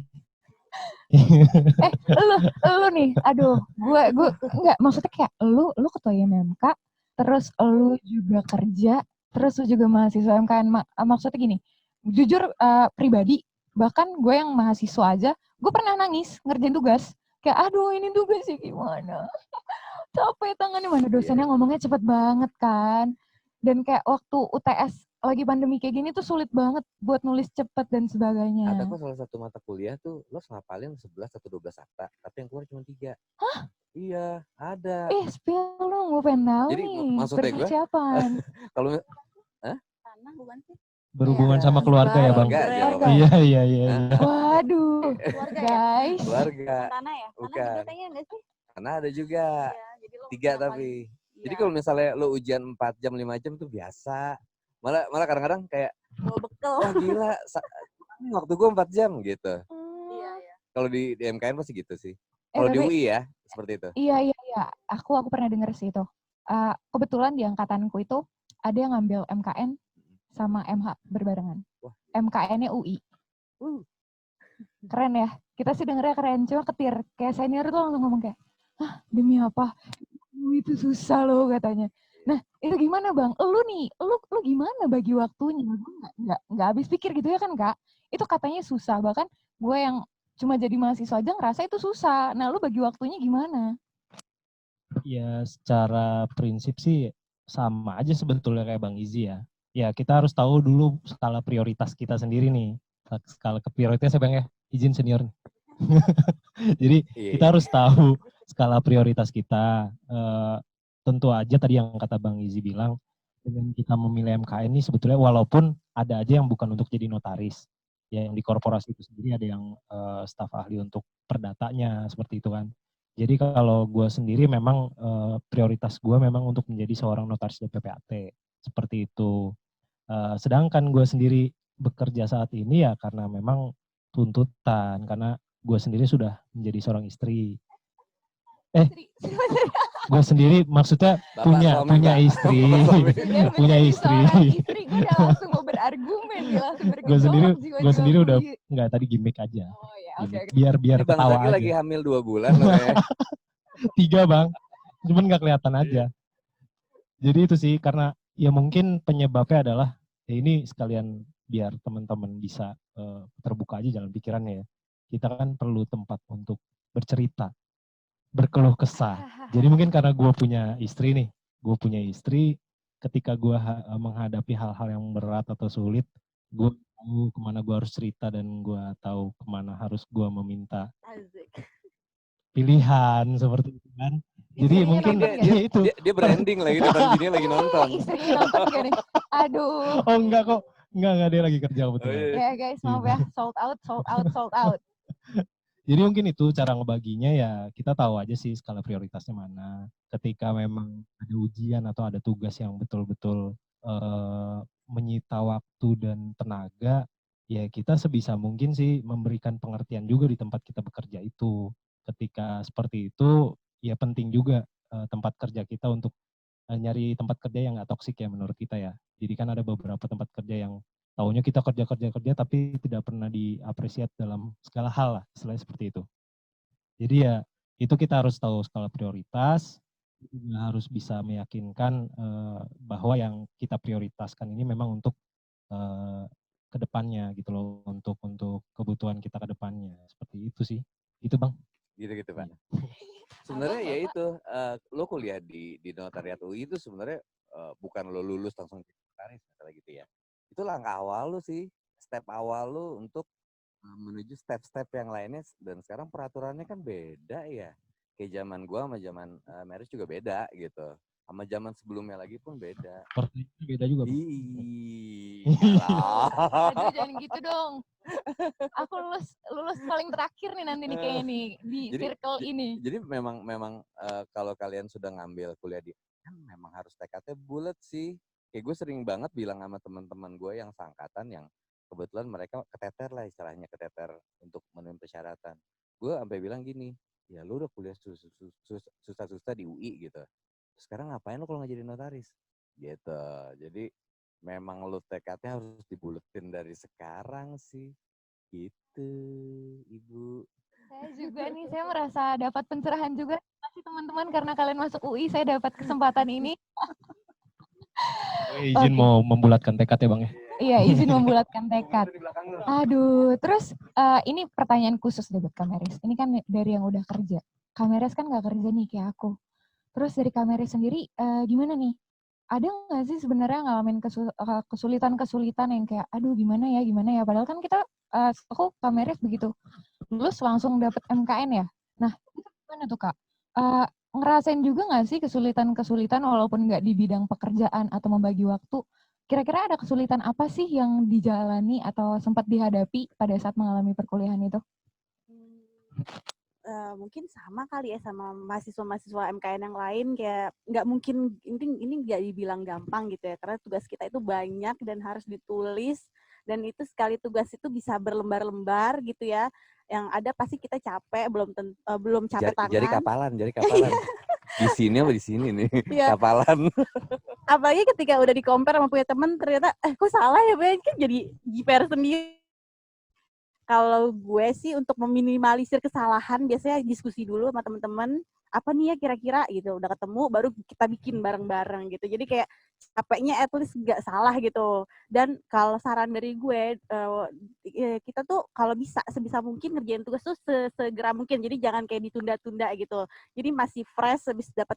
Lu nih, aduh, gue enggak, maksudnya kayak lu ketua IMMK, terus lu juga kerja, terus lu juga mahasiswa MKN. Maksudnya gini, jujur pribadi, bahkan gue yang mahasiswa aja, gue pernah nangis ngerjain tugas. Kayak aduh ini tugasnya gimana? Capek tangannya, mana dosennya ngomongnya cepet banget kan. Dan kayak waktu UTS lagi pandemi kayak gini tuh sulit banget buat nulis cepet dan sebagainya. Ada kok salah satu mata kuliah tuh lo ngapalin 11 atau 12 akta, tapi yang keluar cuma 3. Hah? Iya, ada. Spill dong, gue pengen tahu Jadi nih. maksudnya gue, Persiapan. kalau Tanah bukan sih? Berhubungan Iya, sama keluarga ya Bang? keluarga aja Keluarga. lo. Iya, iya, iya. Waduh, Keluarga ya? guys. Keluarga. Tanah ya? Tanah Bukan. juga kayaknya enggak sih? Karena ada juga. Iya, jadi lo 3 kenapa- tapi. Iya. Jadi kalau misalnya lo ujian 4 jam, 5 jam tuh biasa. Malah kadang-kadang kayak, bawa bekal. wah gila, waktu gue 4 jam gitu. Iya, iya. Kalau di MKN pasti gitu sih. Kalau di tapi- UI ya, seperti itu. Iya. Aku pernah denger sih itu. Kebetulan di angkatanku itu ada yang ngambil MKN sama MH berbarengan. Wah. MKN-nya UI. Keren ya. Kita sih dengernya keren, cuma ketir. Kayak senior tuh langsung ngomong kayak, hah demi apa? Itu susah loh katanya. Nah itu gimana Bang? Lu gimana bagi waktunya? Gue nggak habis pikir gitu ya kan Kak. Itu katanya susah. Bahkan gue yang cuma jadi mahasiswa aja ngerasa itu susah. Nah lu bagi waktunya gimana? Ya secara prinsip sih sama aja sebetulnya kayak Bang Izzy ya. Ya kita harus tahu dulu skala prioritas kita sendiri nih. Skala prioritasnya Bang ya, izin senior nih. Jadi kita harus tahu skala prioritas kita. Tentu aja tadi yang kata Bang Izzy bilang, dengan kita memilih MKN ini sebetulnya walaupun ada aja yang bukan untuk jadi notaris. Ya, yang di korporasi itu sendiri ada yang staf ahli untuk perdatanya, seperti itu kan. Jadi kalau gue sendiri memang prioritas gue memang untuk menjadi seorang notaris DPPAT, seperti itu. Sedangkan gue sendiri bekerja saat ini ya karena memang tuntutan, karena gue sendiri sudah menjadi seorang istri. Gue sendiri maksudnya punya istri, punya istri. Gue udah langsung mau berargumen, Gue sendiri udah nggak, tadi gimmick aja. Oh ya, Gimmick. oke. Biar Bang ketawa Zaki aja. lagi hamil 2 bulan loh kayak. 3 Bang, cuman nggak kelihatan aja. Jadi itu sih karena ya mungkin penyebabnya adalah ya ini sekalian biar teman-teman bisa terbuka aja jalan pikirannya ya. Kita kan perlu tempat untuk bercerita, berkeluh kesah. Jadi mungkin karena gue punya istri nih, ketika gue menghadapi hal-hal yang berat atau sulit, gue tahu kemana gue harus cerita dan gue tahu kemana harus gue meminta pilihan seperti itu kan. Jadi Istrinya mungkin nonton nggak? ya itu. Dia branding lagi depan bininya lagi nonton. Istrinya nonton gak nih? Aduh. Oh enggak kok, enggak dia lagi kerja kebetulan. Oh, iya. Ya guys, maaf ya, sold out. Jadi mungkin itu cara ngebaginya ya kita tahu aja sih skala prioritasnya mana. Ketika memang ada ujian atau ada tugas yang betul-betul menyita waktu dan tenaga, ya kita sebisa mungkin sih memberikan pengertian juga di tempat kita bekerja itu. Ketika seperti itu, ya penting juga tempat kerja kita untuk nyari tempat kerja yang nggak toksik ya menurut kita ya. Jadi kan ada beberapa tempat kerja yang taunya kita kerja tapi tidak pernah diapresiasi dalam segala hal lah, istilahnya seperti itu. Jadi ya itu kita harus tahu skala prioritas, juga harus bisa meyakinkan bahwa yang kita prioritaskan ini memang untuk kedepannya gitu loh, untuk kebutuhan kita kedepannya, seperti itu sih. Itu Bang. Gitu Pak. Sebenarnya ya itu gitu, lo kuliah di notariat UI itu sebenarnya bukan lo lulus langsung jadi notaris misalnya gitu ya. Itu langkah awal lo sih, step awal lo untuk menuju step-step yang lainnya. Dan sekarang peraturannya kan beda ya. Kayak zaman gua sama zaman Meris juga beda gitu. Sama zaman sebelumnya lagi pun beda. Sepertinya beda juga, Bang. Aduh, jangan gitu dong. Aku lulus paling terakhir nih nanti nih kayaknya nih di circle ini. Jadi memang kalau kalian sudah ngambil kuliah di kan memang harus tekadnya bulat sih. Kayak gue sering banget bilang sama teman-teman gue yang seangkatan yang kebetulan mereka keteter lah istilahnya, keteter untuk memenuhi persyaratan. Gue sampai bilang gini, ya lu udah kuliah susah-susah di UI gitu. Sekarang ngapain lu kalau nggak jadi notaris? Gitu. Jadi memang lu tekadnya harus dibuletin dari sekarang sih. Gitu, Ibu. Saya juga nih, saya merasa dapat pencerahan juga. Terima kasih teman-teman karena kalian masuk UI, saya dapat kesempatan ini. Izin mau membulatkan tekad ya, Bang ya. Iya, izin membulatkan tekad. Aduh, terus ini pertanyaan khusus deh buat Kameris. Ini kan dari yang udah kerja. Kameris kan nggak kerja nih kayak aku. Terus dari Kameris sendiri gimana nih? Ada nggak sih sebenarnya ngalamin kesulitan-kesulitan yang kayak, aduh gimana ya. Padahal kan kita, aku Kameris begitu lulus langsung dapet MKN ya. Nah, itu gimana tuh Kak? Ngerasain juga nggak sih kesulitan-kesulitan walaupun nggak di bidang pekerjaan atau membagi waktu? Kira-kira ada kesulitan apa sih yang dijalani atau sempat dihadapi pada saat mengalami perkuliahan itu? Mungkin sama kali ya sama mahasiswa-mahasiswa MKN yang lain, kayak nggak mungkin ini nggak dibilang gampang gitu ya, karena tugas kita itu banyak dan harus ditulis, dan itu sekali tugas itu bisa berlembar-lembar gitu ya, yang ada pasti kita capek, belum capek tangan. Jadi kapalan. Di sini apa di sini nih, Iya. kapalan. Apalagi ketika udah di-compare sama punya temen, ternyata kok salah ya, Ben? Kan jadi JPR sendiri. Kalau gue sih untuk meminimalisir kesalahan biasanya diskusi dulu sama teman-teman, apa nih ya kira-kira gitu, udah ketemu baru kita bikin bareng-bareng gitu. Jadi kayak capeknya at least nggak salah gitu. Dan kalau saran dari gue, kita tuh kalau bisa sebisa mungkin ngerjain tugas tuh segera mungkin. Jadi jangan kayak ditunda-tunda gitu. Jadi masih fresh habis dapat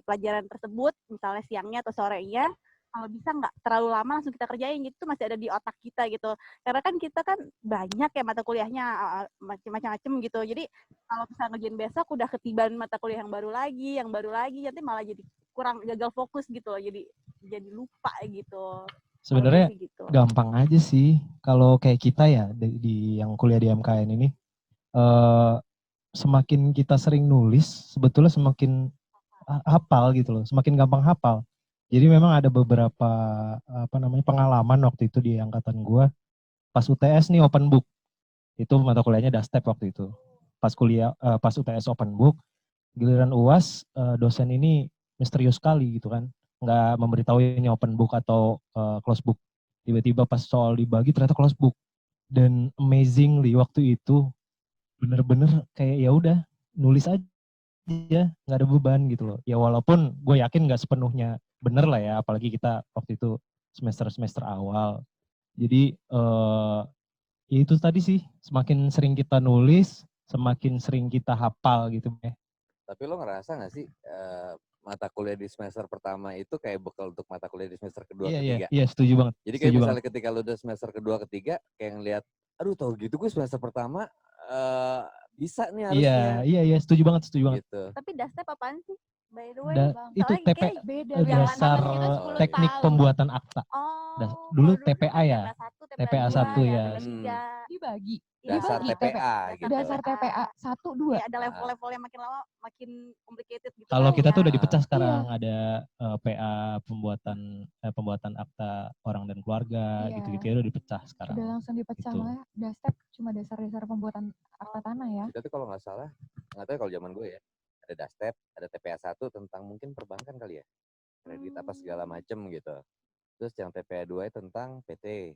pelajaran tersebut, misalnya siangnya atau sorenya, kalau bisa nggak terlalu lama langsung kita kerjain gitu, masih ada di otak kita gitu. Karena kan kita kan banyak ya mata kuliahnya, macam-macam gitu. Jadi kalau bisa ngerjain besok udah ketiban mata kuliah yang baru lagi, nanti malah jadi kurang gagal fokus gitu loh. Jadi lupa gitu. Sebenarnya Gitu. gampang aja sih kalau kayak kita ya di yang kuliah di MKN ini, semakin kita sering nulis sebetulnya semakin hafal gitu loh, semakin gampang hafal. Jadi memang ada beberapa pengalaman waktu itu di angkatan gua pas UTS nih open book. Itu mata kuliahnya Dastep waktu itu. Pas UTS open book, giliran UAS dosen ini misterius sekali gitu kan. Nggak memberitahu ini open book atau close book. Tiba-tiba pas soal dibagi ternyata close book. Dan amazingly waktu itu bener-bener kayak ya udah nulis aja, nggak ada beban gitu loh. Ya walaupun gue yakin nggak sepenuhnya bener lah ya, apalagi kita waktu itu semester awal. Jadi ya itu tadi sih, semakin sering kita nulis, semakin sering kita hafal gitu ya. Tapi lo ngerasa nggak sih mata kuliah di semester pertama itu kayak bekal untuk mata kuliah di semester kedua, ketiga? Iya, setuju banget. Jadi kayak misalnya ketika lo udah semester kedua, ketiga, kayak ngeliat, aduh tau gitu gue semester pertama bisa nih harusnya. Iya, setuju banget. Gitu. Tapi Dastep apaan sih? By the way, itu dasar teknik pembuatan akta. Dulu TPA ya. TPA 1 ya. Dibagi. Dasar TPA gitu. Dasar TPA 1, 2. Ada level-level yang makin lama makin complicated gitu. Kalau kita tuh udah dipecah sekarang, ada PA pembuatan akta orang dan keluarga, gitu-gitu udah dipecah sekarang. Udah langsung dipecah gitu. lah. Dastep cuma dasar-dasar pembuatan akta tanah ya. Kita tuh kalau nggak salah, nggak tahu kalau zaman gue ya, ada Dastep, ada TPA 1 tentang mungkin perbankan kali ya, kredit apa segala macem gitu. Terus yang TPA 2 tentang PT,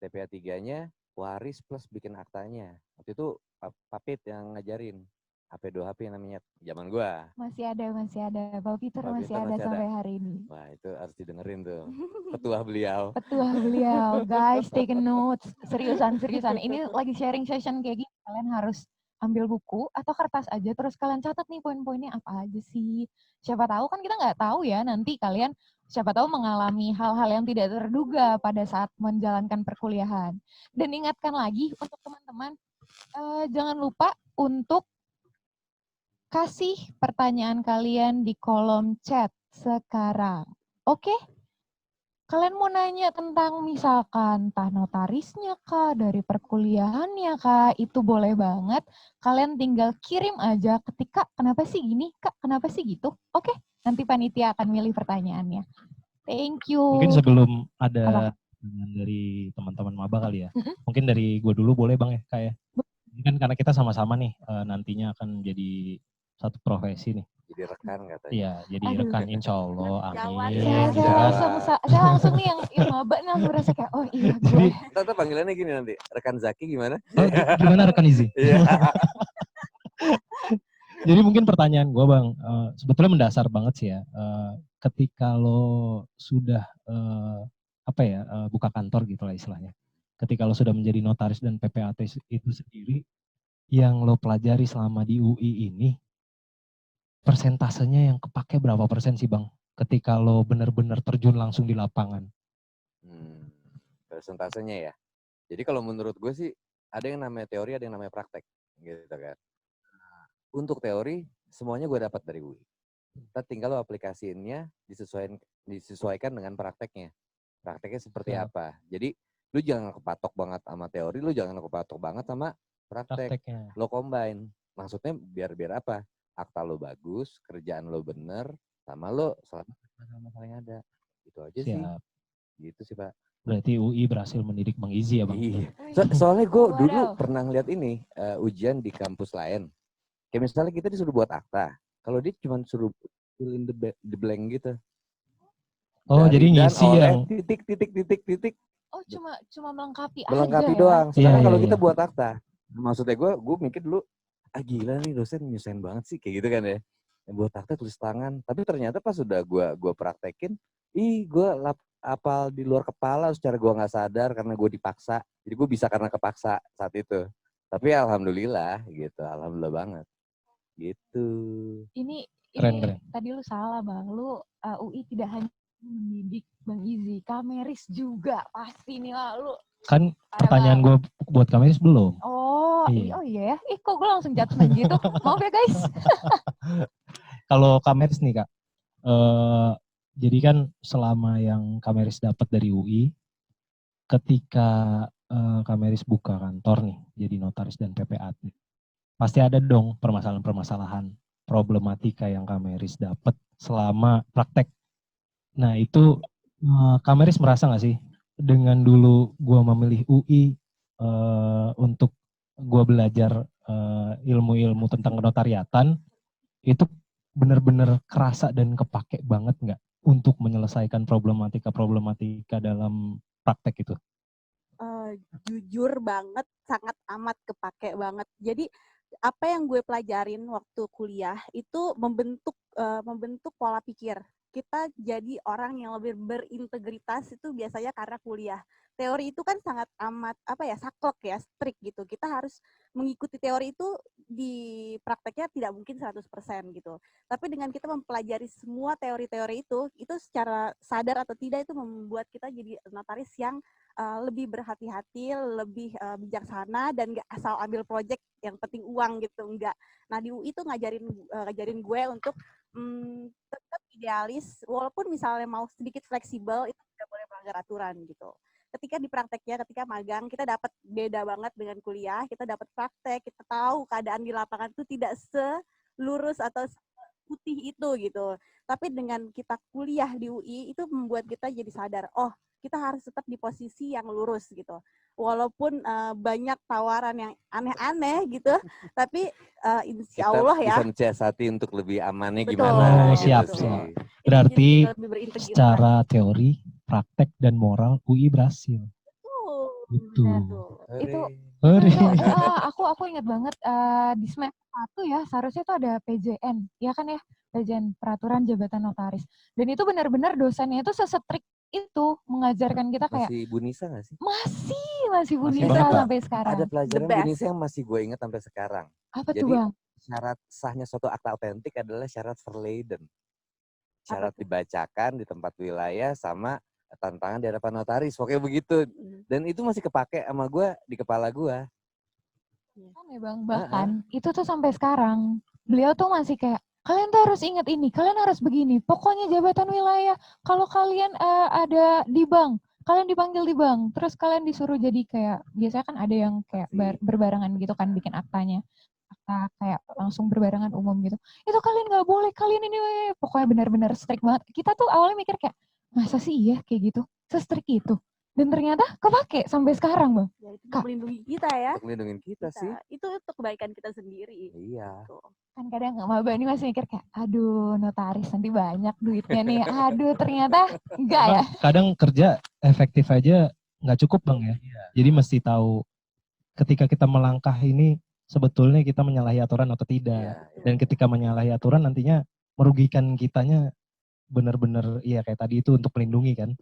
TPA 3-nya waris plus bikin aktanya. Waktu itu Papit yang ngajarin, HP2HP namanya zaman gue. Masih ada. Pak Peter masih ada sampai hari ini. Wah itu harus didengerin tuh, petuah beliau. Guys, take a note. Seriusan. Ini lagi sharing session kayak gini, kalian harus ambil buku atau kertas aja, terus kalian catat nih poin-poinnya apa aja sih. Siapa tahu kan kita nggak tahu ya nanti kalian siapa tahu mengalami hal-hal yang tidak terduga pada saat menjalankan perkuliahan. Dan ingatkan lagi untuk teman-teman, jangan lupa untuk kasih pertanyaan kalian di kolom chat sekarang. Oke? Kalian mau nanya tentang misalkan entah notarisnya kah, dari perkuliahannya kah, itu boleh banget. Kalian tinggal kirim aja ketika kenapa sih gini, Kak, kenapa sih gitu. Oke, nanti panitia akan milih pertanyaannya. Thank you. Mungkin sebelum ada Apa? dari teman-teman maba kali ya. Mm-mm. Mungkin dari gue dulu boleh Bang ya, Kak ya. Ini kan karena kita sama-sama nih nantinya akan jadi satu profesi nih. Jadi rekan katanya. Iya, jadi Aduh. rekan insya Allah, Jangan, amin. Saya Gitu kan. langsung nih yang maba nih langsung berasa kayak, oh iya Jadi, gue. Tata panggilannya gini nanti, rekan Zaki gimana? oh, gimana rekan Izzy? Iya. Jadi mungkin pertanyaan gue Bang, sebetulnya mendasar banget sih ya. Ketika lo sudah buka kantor gitu lah istilahnya. Ketika lo sudah menjadi notaris dan PPAT itu sendiri, yang lo pelajari selama di UI ini, persentasenya yang kepake berapa persen sih Bang? Ketika lo benar-benar terjun langsung di lapangan. Persentasenya ya. Jadi kalau menurut gue sih, ada yang namanya teori, ada yang namanya praktek. Gitu kan. Untuk teori, semuanya gue dapat dari UI. Kita tinggal lo aplikasiinnya, disesuaikan dengan prakteknya. Prakteknya seperti apa. Jadi, lu jangan kepatok banget sama teori, lu jangan kepatok banget sama praktek. Prakteknya. Lo combine. Maksudnya biar apa? Akta lo bagus, kerjaan lo bener, sama lo selama masalah yang ada. Itu aja sih. Siap. Gitu sih Pak. Berarti UI berhasil mendidik Bang Izzy ya Bang? Iya. Soalnya gue dulu Wadaw. pernah ngeliat ini, ujian di kampus lain. Kayak misalnya kita disuruh buat akta. Kalau dia cuma suruh fill in the blank gitu. Oh, Dari jadi dan ngisi oleh yang titik. Oh cuma melengkapi Melengkapi aja doang. ya. Sekarang Iya, kalau iya, kita iya. buat akta, maksudnya gue mikir dulu, gila nih dosen nyusahin banget sih kayak gitu kan ya. Yang buat akta tulis tangan. Tapi ternyata pas sudah gue praktekin, gue apal di luar kepala secara gue nggak sadar karena gue dipaksa. Jadi gue bisa karena kepaksa saat itu. Tapi alhamdulillah gitu, alhamdulillah banget. Gitu. Ini Keren. tadi lu salah Bang. Lu UI tidak hanya mendidik Bang Izzy, Kameris juga pasti nih lah lu. Kan Parah pertanyaan gue buat Kameris belum. Oh, Iya. oh iya ya. Kok gue langsung judgement gitu. Maaf ya guys. Kalau Kameris nih Kak, jadi kan selama yang Kameris dapat dari UI, ketika Kameris buka kantor nih, jadi notaris dan PPAT, pasti ada dong permasalahan-permasalahan problematika yang Kameris dapat selama praktek. Nah itu Kameris merasa nggak sih dengan dulu gue memilih UI untuk gue belajar ilmu-ilmu tentang kenotariatan, itu benar-benar kerasa dan kepake banget nggak untuk menyelesaikan problematika dalam praktek itu? Jujur banget, sangat amat kepake banget. Jadi apa yang gue pelajarin waktu kuliah itu membentuk pola pikir. Kita jadi orang yang lebih berintegritas itu biasanya karena kuliah. Teori itu kan sangat amat saklek ya, strict gitu. Kita harus mengikuti teori itu, di prakteknya tidak mungkin 100% gitu. Tapi dengan kita mempelajari semua teori-teori itu secara sadar atau tidak itu membuat kita jadi notaris yang lebih berhati-hati, lebih bijaksana, dan nggak asal ambil project yang penting uang gitu, enggak. Nah di UI itu ngajarin gue untuk tetap idealis, walaupun misalnya mau sedikit fleksibel, itu tidak boleh melanggar aturan gitu. Ketika di prakteknya, ketika magang, kita dapat beda banget dengan kuliah, kita dapat praktek, kita tahu keadaan di lapangan itu tidak selurus atau putih itu gitu. Tapi dengan kita kuliah di UI, itu membuat kita jadi sadar, oh kita harus tetap di posisi yang lurus gitu. Walaupun banyak tawaran yang aneh-aneh gitu, tapi insya Allah ya. Kita bisa mensiasati untuk lebih amannya Betul. gimana. Oh, siap, gitu siap. sih. Berarti Jadi lebih berintegritas. secara teori, praktek, dan moral UI berhasil. Betul. Itu Hore. aku ingat banget di semester 1 ya, seharusnya itu ada PJN, ya kan ya, PJN Peraturan Jabatan Notaris. Dan itu benar-benar dosennya itu sesetrik itu mengajarkan kita kayak Masih Bu Nisa nggak sih? masih Bu Masih Nisa banget, Mbak. sampai sekarang. Ada The pelajaran Bu best. Nisa yang masih gue ingat sampai sekarang. Apa tuh Jadi Bang? syarat sahnya suatu akta otentik adalah syarat verleden. Apa Syarat tuh? dibacakan di tempat wilayah sama tantangan di hadapan notaris. Pokoknya begitu. Dan itu masih kepake sama gue di kepala gue. Ya Bang, bahkan itu tuh sampai sekarang beliau tuh masih kayak kalian tuh harus ingat ini, kalian harus begini. Pokoknya jabatan wilayah, kalau kalian ada di bank, kalian dipanggil di bank, terus kalian disuruh jadi kayak biasanya kan ada yang kayak berbarengan gitu kan bikin aktanya, akta kayak langsung berbarengan umum gitu. Itu kalian nggak boleh, kalian ini pokoknya benar-benar strict banget. Kita tuh awalnya mikir kayak masa sih iya kayak gitu, se-strict itu. Dan ternyata kepake sampai sekarang Bang. Ya itu Kak. melindungi kita ya. Untuk melindungi kita sih. Itu untuk kebaikan kita sendiri. Iya. Gitu. Kan kadang maba ini masih mikir kayak aduh notaris nanti banyak duitnya nih, aduh ternyata enggak ya. Kadang kerja efektif aja nggak cukup Bang ya. Jadi mesti tahu ketika kita melangkah ini sebetulnya kita menyalahi aturan atau tidak. Iya. Dan ketika menyalahi aturan nantinya merugikan kitanya benar-benar iya kayak tadi itu untuk melindungi kan.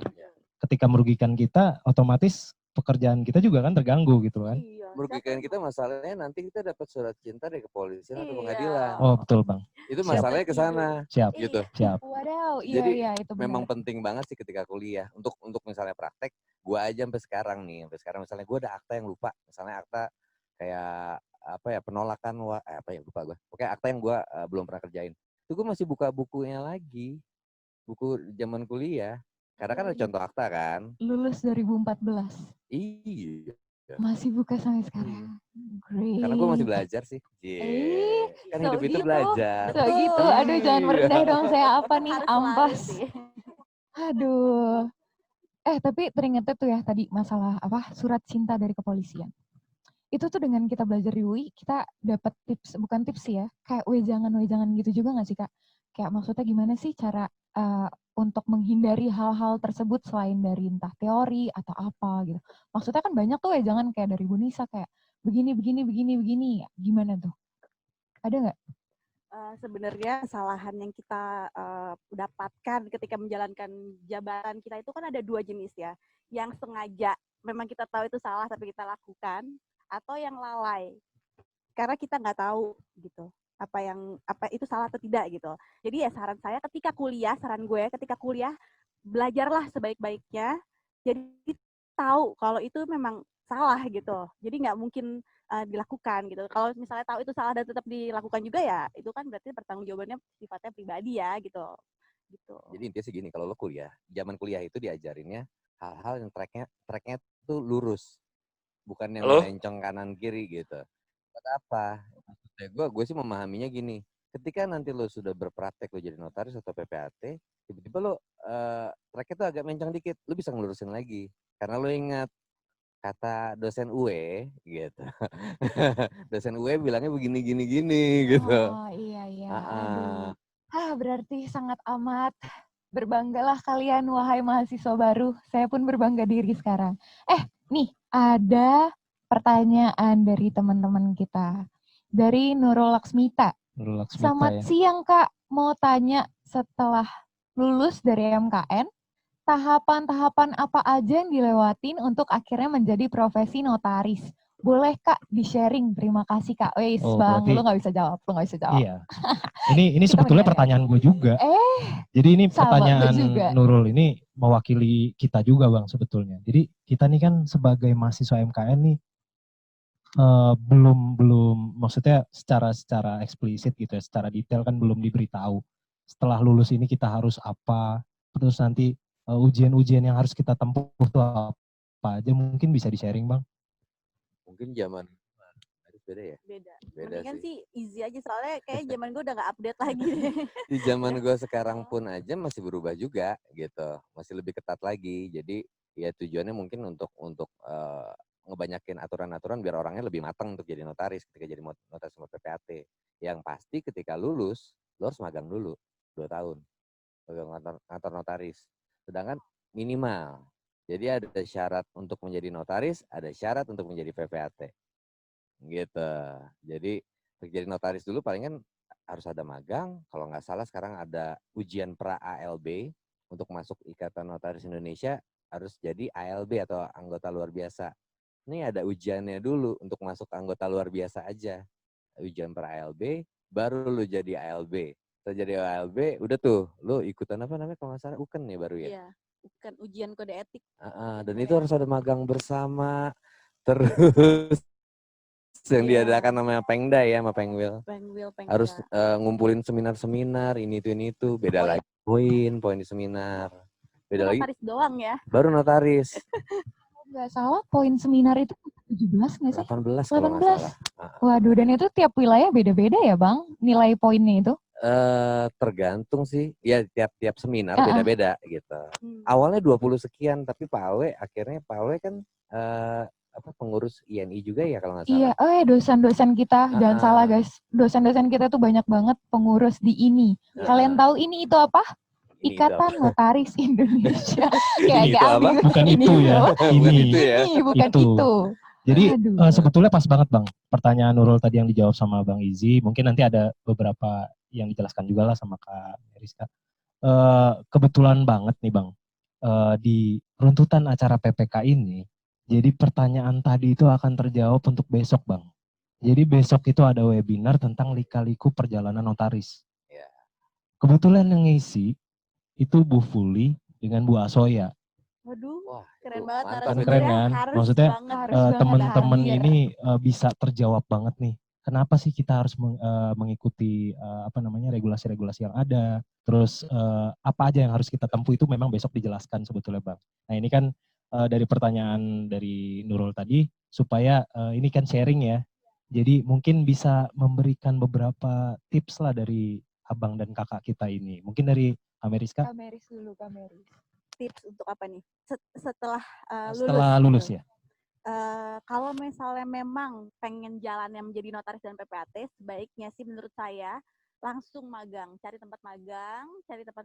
Ketika merugikan kita otomatis pekerjaan kita juga kan terganggu gitu kan. Iya. Merugikan kita masalahnya nanti kita dapat surat cinta dari kepolisian atau Iya. pengadilan. Oh betul Bang. Itu Siap. masalahnya ke sana. Siap. Gitu. Siap. Wadaw, Jadi, iya itu benar. Memang penting banget sih ketika kuliah untuk misalnya praktek. Gue aja sampai sekarang misalnya gue ada akta yang lupa, misalnya akta kayak apa ya penolakan lupa gue. Oke, akta yang gue belum pernah kerjain. Itu gue masih buka bukunya lagi, buku zaman kuliah. Karena kan ada contoh akta kan. Lulus 2014. Iya. Masih buka sampai sekarang. Great. Karena gue masih belajar sih. Kan hidup itu belajar. So gitu, aduh jangan merendah dong saya apa nih, Harus selalu ampas. sih. Aduh. Tapi teringat tuh ya tadi masalah apa surat cinta dari kepolisian. Itu tuh dengan kita belajar di UI, kita dapat tips, bukan tips sih ya, kayak wejangan gitu juga nggak sih Kak? Kayak maksudnya gimana sih cara untuk menghindari hal-hal tersebut selain dari entah teori atau apa gitu. Maksudnya kan banyak tuh wejangan kayak dari Bu Nisa kayak begini. Gimana tuh? Ada nggak? Sebenarnya kesalahan yang kita dapatkan ketika menjalankan jabatan kita itu kan ada dua jenis ya. Yang sengaja memang kita tahu itu salah tapi kita lakukan, atau yang lalai karena kita nggak tahu gitu apa itu salah atau tidak gitu. Jadi ya saran gue ketika kuliah belajarlah sebaik-baiknya. Jadi tahu kalau itu memang salah gitu. Jadi nggak mungkin dilakukan gitu. Kalau misalnya tahu itu salah dan tetap dilakukan juga ya itu kan berarti pertanggungjawabannya sifatnya pribadi ya gitu. Jadi intinya segini, kalau lo kuliah, zaman kuliah itu diajarinnya hal-hal yang tracknya tuh lurus, bukan yang melencong kanan kiri gitu. Buat apa? Gue sih memahaminya gini, ketika nanti lo sudah berpraktek lo jadi notaris atau PPAT, tiba-tiba lo tracknya tuh agak mencong dikit, lo bisa ngelurusin lagi, karena lo ingat kata dosen UE gitu. Dosen UE bilangnya begini gitu. Oh iya. Aduh. Berarti sangat amat berbanggalah kalian wahai mahasiswa baru. Saya pun berbangga diri sekarang. Nih ada pertanyaan dari teman-teman kita. Dari Nurul Laksmita. Selamat siang Kak, mau tanya setelah lulus dari MKN, tahapan-tahapan apa aja yang dilewatin untuk akhirnya menjadi profesi notaris? Boleh Kak di-sharing? Terima kasih Kak. Weis Bang, lu nggak bisa jawab. Iya. Ini sebetulnya pertanyaan gue juga. Jadi ini pertanyaan Nurul ini mewakili kita juga Bang sebetulnya. Jadi kita nih kan sebagai mahasiswa MKN nih belum maksudnya secara eksplisit gitu ya, secara detail kan belum diberitahu. Setelah lulus ini kita harus apa, terus nanti ujian-ujian yang harus kita tempuh tuh apa aja, mungkin bisa di-sharing Bang? Mungkin zaman beda ya? Beda kan sih easy aja soalnya kayak zaman gue udah gak update lagi. Di zaman gue sekarang pun aja masih berubah juga gitu, masih lebih ketat lagi. Jadi ya tujuannya mungkin untuk ngebanyakin aturan-aturan biar orangnya lebih matang untuk jadi notaris ketika jadi notaris sama PPAT. Yang pasti ketika lulus, lo harus magang dulu 2 tahun. Ngantor notaris. Sedangkan minimal. Jadi ada syarat untuk menjadi notaris, ada syarat untuk menjadi PPAT. Gitu. Jadi untuk jadi notaris dulu paling kan harus ada magang. Kalau nggak salah sekarang ada ujian pra ALB. untuk masuk Ikatan Notaris Indonesia harus jadi ALB atau anggota luar biasa. Ini ada ujiannya dulu untuk masuk anggota luar biasa aja. Ujian per ALB, baru lu jadi ALB. Setelah jadi ALB, udah tuh, lu ikutan apa namanya kalau nggak salah UKEN ya baru ya? Iya, bukan ujian kode etik. Dan itu harus ada magang bersama, terus yang Iya. diadakan namanya Pengda ya sama Pengwil. Pengwil, Harus Pengda. ngumpulin seminar-seminar, ini itu, beda Oh, iya. lagi poin di seminar. Itu Beda lagi, notaris doang ya. baru notaris. Nggak salah poin seminar itu 17 nggak sih? 18 kalau nggak 18. salah. Waduh, dan itu tiap wilayah beda-beda ya Bang, nilai poinnya itu? Tergantung sih, ya tiap seminar beda-beda gitu. Awalnya 20 sekian, tapi Pak Awe akhirnya Pak Awe kan pengurus INI juga ya kalau nggak salah. Iya, dosen-dosen kita, jangan salah guys, dosen-dosen kita tuh banyak banget pengurus di ini. Kalian tahu ini itu apa? Ini Ikatan Notaris Indonesia. Ini itu apa? Bukan itu ya. Bukan itu ya. Bukan Itu. itu. Jadi Aduh. sebetulnya pas banget Bang, pertanyaan Nurul tadi yang dijawab sama Bang Izi, mungkin nanti ada beberapa yang dijelaskan juga lah sama Kak Meriska. Kebetulan banget nih Bang, di runtutan acara PPK ini, jadi pertanyaan tadi itu akan terjawab untuk besok Bang. Jadi besok itu ada webinar tentang lika-liku perjalanan notaris. Ya. Kebetulan yang ngisi itu Bu Fuli dengan Bu Asoya. Waduh, Wah, keren itu banget. mantap Kan keren kan? Maksudnya teman-teman hadir. ini bisa terjawab banget nih. Kenapa sih kita harus mengikuti regulasi-regulasi yang ada? Terus apa aja yang harus kita tempuh itu memang besok dijelaskan sebetulnya Bang. Nah ini kan dari pertanyaan dari Nurul tadi supaya ini kan sharing ya. Jadi mungkin bisa memberikan beberapa tips lah dari abang dan kakak kita ini. Mungkin dari Ameriska. Kameris dulu, Kameris. Tips untuk apa nih? Setelah lulus ya. Kalau misalnya memang pengen jalannya menjadi notaris dan PPAT, sebaiknya sih menurut saya langsung magang, cari tempat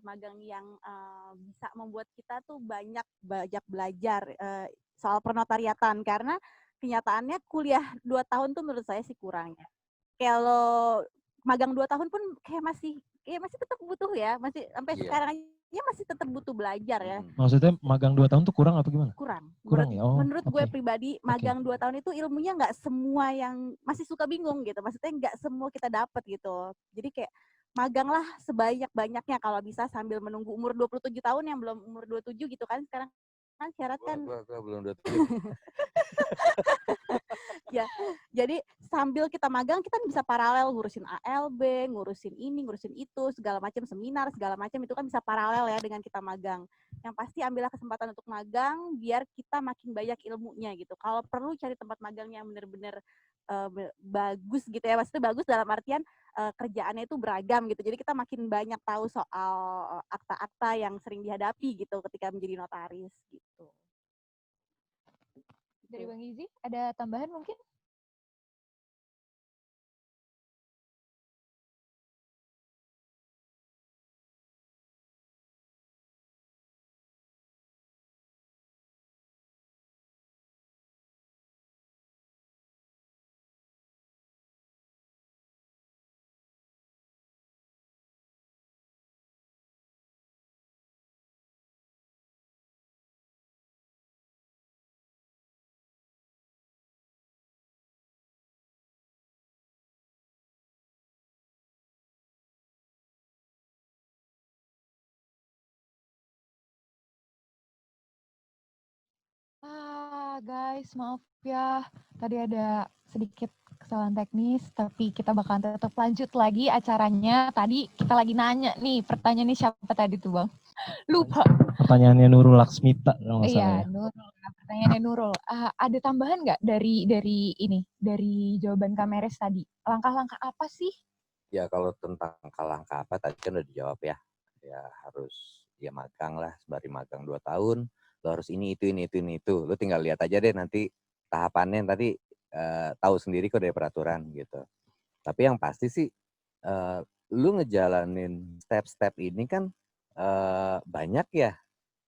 magang yang bisa membuat kita tuh banyak belajar soal penotariatan, karena kenyataannya kuliah 2 tahun tuh menurut saya sih kurang ya. Kalau magang 2 tahun pun kayak masih tetap butuh ya, masih sampai sekarang ya masih tetap butuh belajar ya. Maksudnya magang 2 tahun tuh kurang apa gimana? Kurang ya? Menurut gue pribadi, magang 2 tahun itu ilmunya nggak semua, yang masih suka bingung gitu. Maksudnya nggak semua kita dapat gitu. Jadi kayak maganglah sebanyak-banyaknya kalau bisa sambil menunggu umur 27 tahun yang belum umur 27 gitu kan. Sekarang kan syarat kan. Gua belum 27. Ya, jadi sambil kita magang kita bisa paralel ngurusin ALB, ngurusin ini, ngurusin itu, segala macam seminar, segala macam itu kan bisa paralel ya dengan kita magang. Yang pasti ambillah kesempatan untuk magang biar kita makin banyak ilmunya gitu. Kalau perlu cari tempat magang yang benar-benar bagus gitu ya. Maksudnya bagus dalam artian kerjaannya itu beragam gitu. Jadi kita makin banyak tahu soal akta-akta yang sering dihadapi gitu ketika menjadi notaris gitu. Dari Bang Izi, ada tambahan mungkin? Guys, maaf ya. Tadi ada sedikit kesalahan teknis, tapi kita bakalan tetap lanjut lagi acaranya. Tadi kita lagi nanya nih, pertanyaannya siapa tadi tuh Bang? Lupa. Pertanyaannya Nurul Laksmita. Iya, Nurul. Pertanyaannya Nurul. Ada tambahan nggak dari jawaban Kameres tadi? Langkah-langkah apa sih? Ya kalau tentang langkah apa tadi kan udah dijawab ya. Ya harus ya magang lah, sembari magang 2 tahun. Lo harus ini itu. Lo tinggal lihat aja deh nanti tahapannya tadi tahu sendiri kok dari peraturan gitu. Tapi yang pasti sih lu ngejalanin step-step ini kan banyak ya.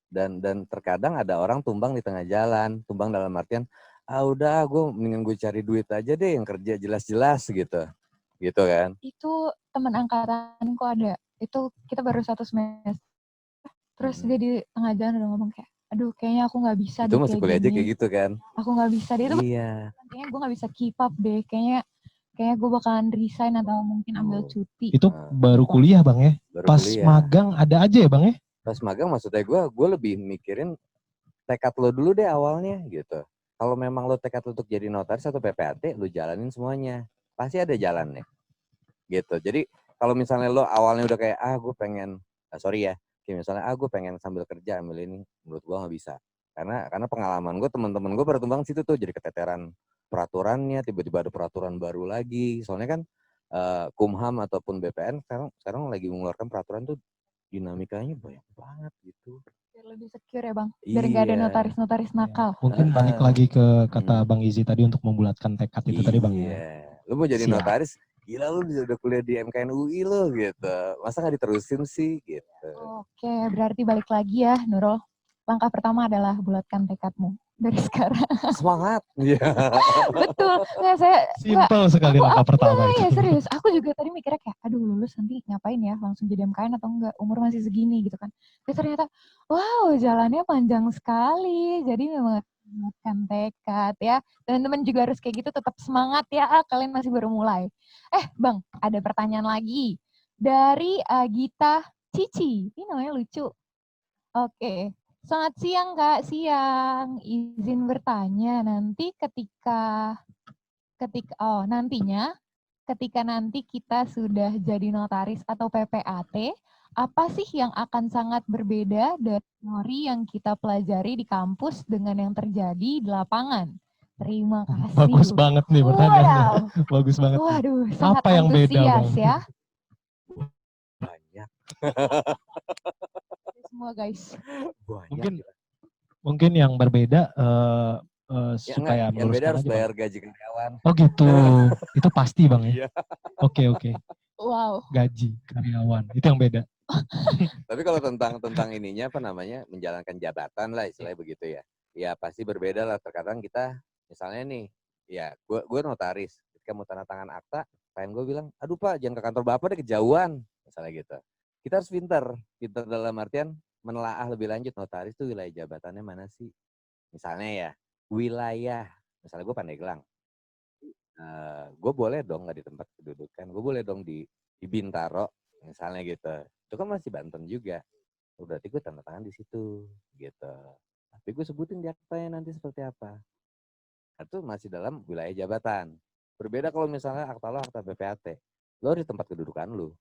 Dan terkadang ada orang tumbang di tengah jalan. Tumbang dalam artian, udah gue mendingan gue cari duit aja deh yang kerja jelas-jelas gitu. Gitu kan. Itu teman angkatanku ada. Itu kita baru 1 semester. Terus Mm-mm. dia di tengah jalan udah ngomong kayak, aduh kayaknya aku nggak bisa Itu deh masih kayak kuliah aja gini. kayak gitu kan. Aku nggak bisa deh, itu Iya. kayaknya gue nggak bisa keep up deh. Kayaknya gue bakalan resign atau mungkin ambil Oh. cuti. Itu Nah, baru kuliah Bang ya. baru Pas kuliah. magang ada aja ya Bang ya. Pas magang maksudnya gue lebih mikirin tekad lo dulu deh awalnya gitu. Kalau memang lo tekad untuk jadi notaris atau PPAT, lo jalanin semuanya. Pasti ada jalannya. Gitu. Jadi kalau misalnya lo awalnya udah kayak, gue pengen, sorry ya, kayak misalnya, gue pengen sambil kerja ambil ini, menurut gue nggak bisa. Karena pengalaman gue, teman-teman gue berkembang situ tuh, jadi keteteran peraturannya, tiba-tiba ada peraturan baru lagi. Soalnya kan Kumham ataupun BPN sekarang lagi mengeluarkan peraturan tuh dinamikanya banyak banget gitu. Biar lebih secure ya Bang, biar nggak ada Iya. notaris-notaris nakal. Mungkin balik lagi ke kata Bang Izzy tadi untuk membulatkan tekad itu tadi Bang ya. Iya. Lu mau jadi Siap. notaris, gila lu udah kuliah di MKN UI lo gitu. Masa nggak diterusin sih gitu. Oke, berarti balik lagi ya Nurul. Langkah pertama adalah bulatkan tekadmu dari sekarang. Semangat. Iya. Betul. Nah, Simple sekali langkah pertama ya itu. serius. Aku juga tadi mikirnya kayak, aduh lulus nanti ngapain ya? Langsung jadi MKN atau enggak? Umur masih segini gitu kan. Tapi ternyata, wow jalannya panjang sekali. Jadi memang bukan tekad ya. Teman-teman juga harus kayak gitu, tetap semangat ya. Kalian masih baru mulai. Bang, ada pertanyaan lagi. Dari Agita Cici. Ini namanya lucu. Oke. Selamat siang Kak, siang. Izin bertanya, nantinya ketika nanti kita sudah jadi notaris atau PPAT, apa sih yang akan sangat berbeda dari teori yang kita pelajari di kampus dengan yang terjadi di lapangan? Terima kasih. Bagus banget nih pertanyaannya. Wow. Bagus banget. Waduh, sangat Apa yang beda antusias Bang? ya. Banyak. Semua guys. Banyak. Mungkin yang berbeda Ya, supaya yang beda meluruskan harus aja bayar Bang. gaji karyawan. Oh gitu. Itu pasti Bang ya. Iya. Oke. Wow. Gaji karyawan. Itu yang beda. Tapi kalau tentang ininya apa namanya, menjalankan jabatan lah istilahnya begitu ya. Ya pasti berbeda lah. Terkadang kita misalnya nih, ya gue notaris. Ketika mau tanda tangan akta, klien gue bilang, aduh Pak jangan ke kantor Bapak deh kejauhan. Misalnya gitu. Kita harus pintar dalam artian menelaah lebih lanjut, notaris tuh wilayah jabatannya mana sih. Misalnya ya, wilayah, misalnya gue Pandeglang. Gue boleh dong nggak di tempat kedudukan, gue boleh dong di Bintaro, misalnya gitu. Itu kan masih Banten juga. Berarti gue tanda tangan di situ, gitu. Tapi gue sebutin di aktanya nanti seperti apa. Itu masih dalam wilayah jabatan. Berbeda kalau misalnya akta lo akta PPAT. Lo di tempat kedudukan lo.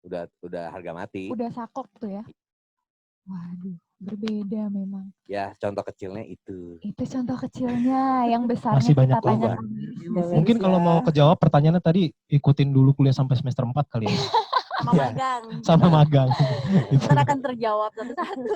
Udah harga mati. Udah sakok tuh ya. Waduh, berbeda memang. Ya, contoh kecilnya itu. Itu contoh kecilnya, yang besarnya Masih banyak kita tanya. Mungkin kalau mau kejawab pertanyaannya tadi, ikutin dulu kuliah sampai semester 4 kali ya. Sama magang. Sama magang. Ntar akan terjawab satu-satu.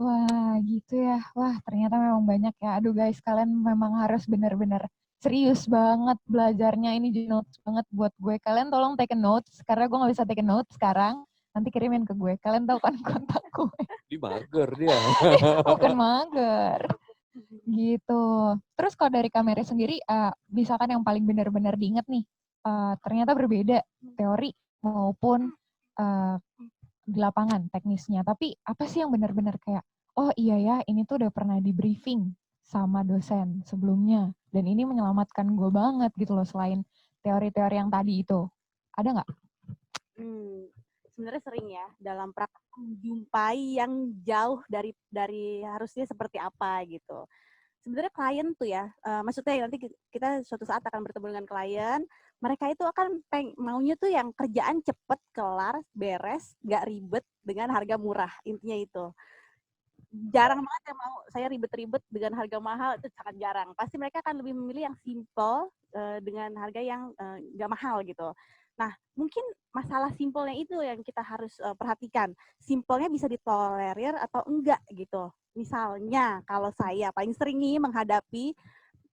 Wah, gitu ya. Wah, ternyata memang banyak ya. Aduh guys, kalian memang harus benar-benar serius banget belajarnya. Ini jadi notes banget buat gue. Kalian tolong take notes, karena gue gak bisa take notes sekarang. Nanti kirimin ke gue. Kalian tahu kan kontak gue. Di mager dia. Bukan mager. Gitu. Terus kalau dari kamera sendiri, misalkan yang paling benar-benar diingat nih, ternyata berbeda teori maupun di lapangan teknisnya. Tapi apa sih yang benar-benar kayak, oh iya ya, ini tuh udah pernah di briefing sama dosen sebelumnya. Dan ini menyelamatkan gue banget gitu loh, selain teori-teori yang tadi itu. Ada nggak? Sebenarnya sering ya dalam praktek menjumpai yang jauh dari harusnya seperti apa gitu. Sebenarnya klien tuh ya, maksudnya nanti kita suatu saat akan bertemu dengan klien, mereka itu akan maunya tuh yang kerjaan cepet, kelar, beres, gak ribet dengan harga murah, intinya itu. Jarang banget yang mau saya ribet-ribet dengan harga mahal, itu sangat jarang. Pasti mereka akan lebih memilih yang simple dengan harga yang gak mahal gitu. Nah, mungkin masalah simpelnya itu yang kita harus perhatikan. Simpelnya bisa ditolerir atau enggak gitu. Misalnya, kalau saya paling sering nih menghadapi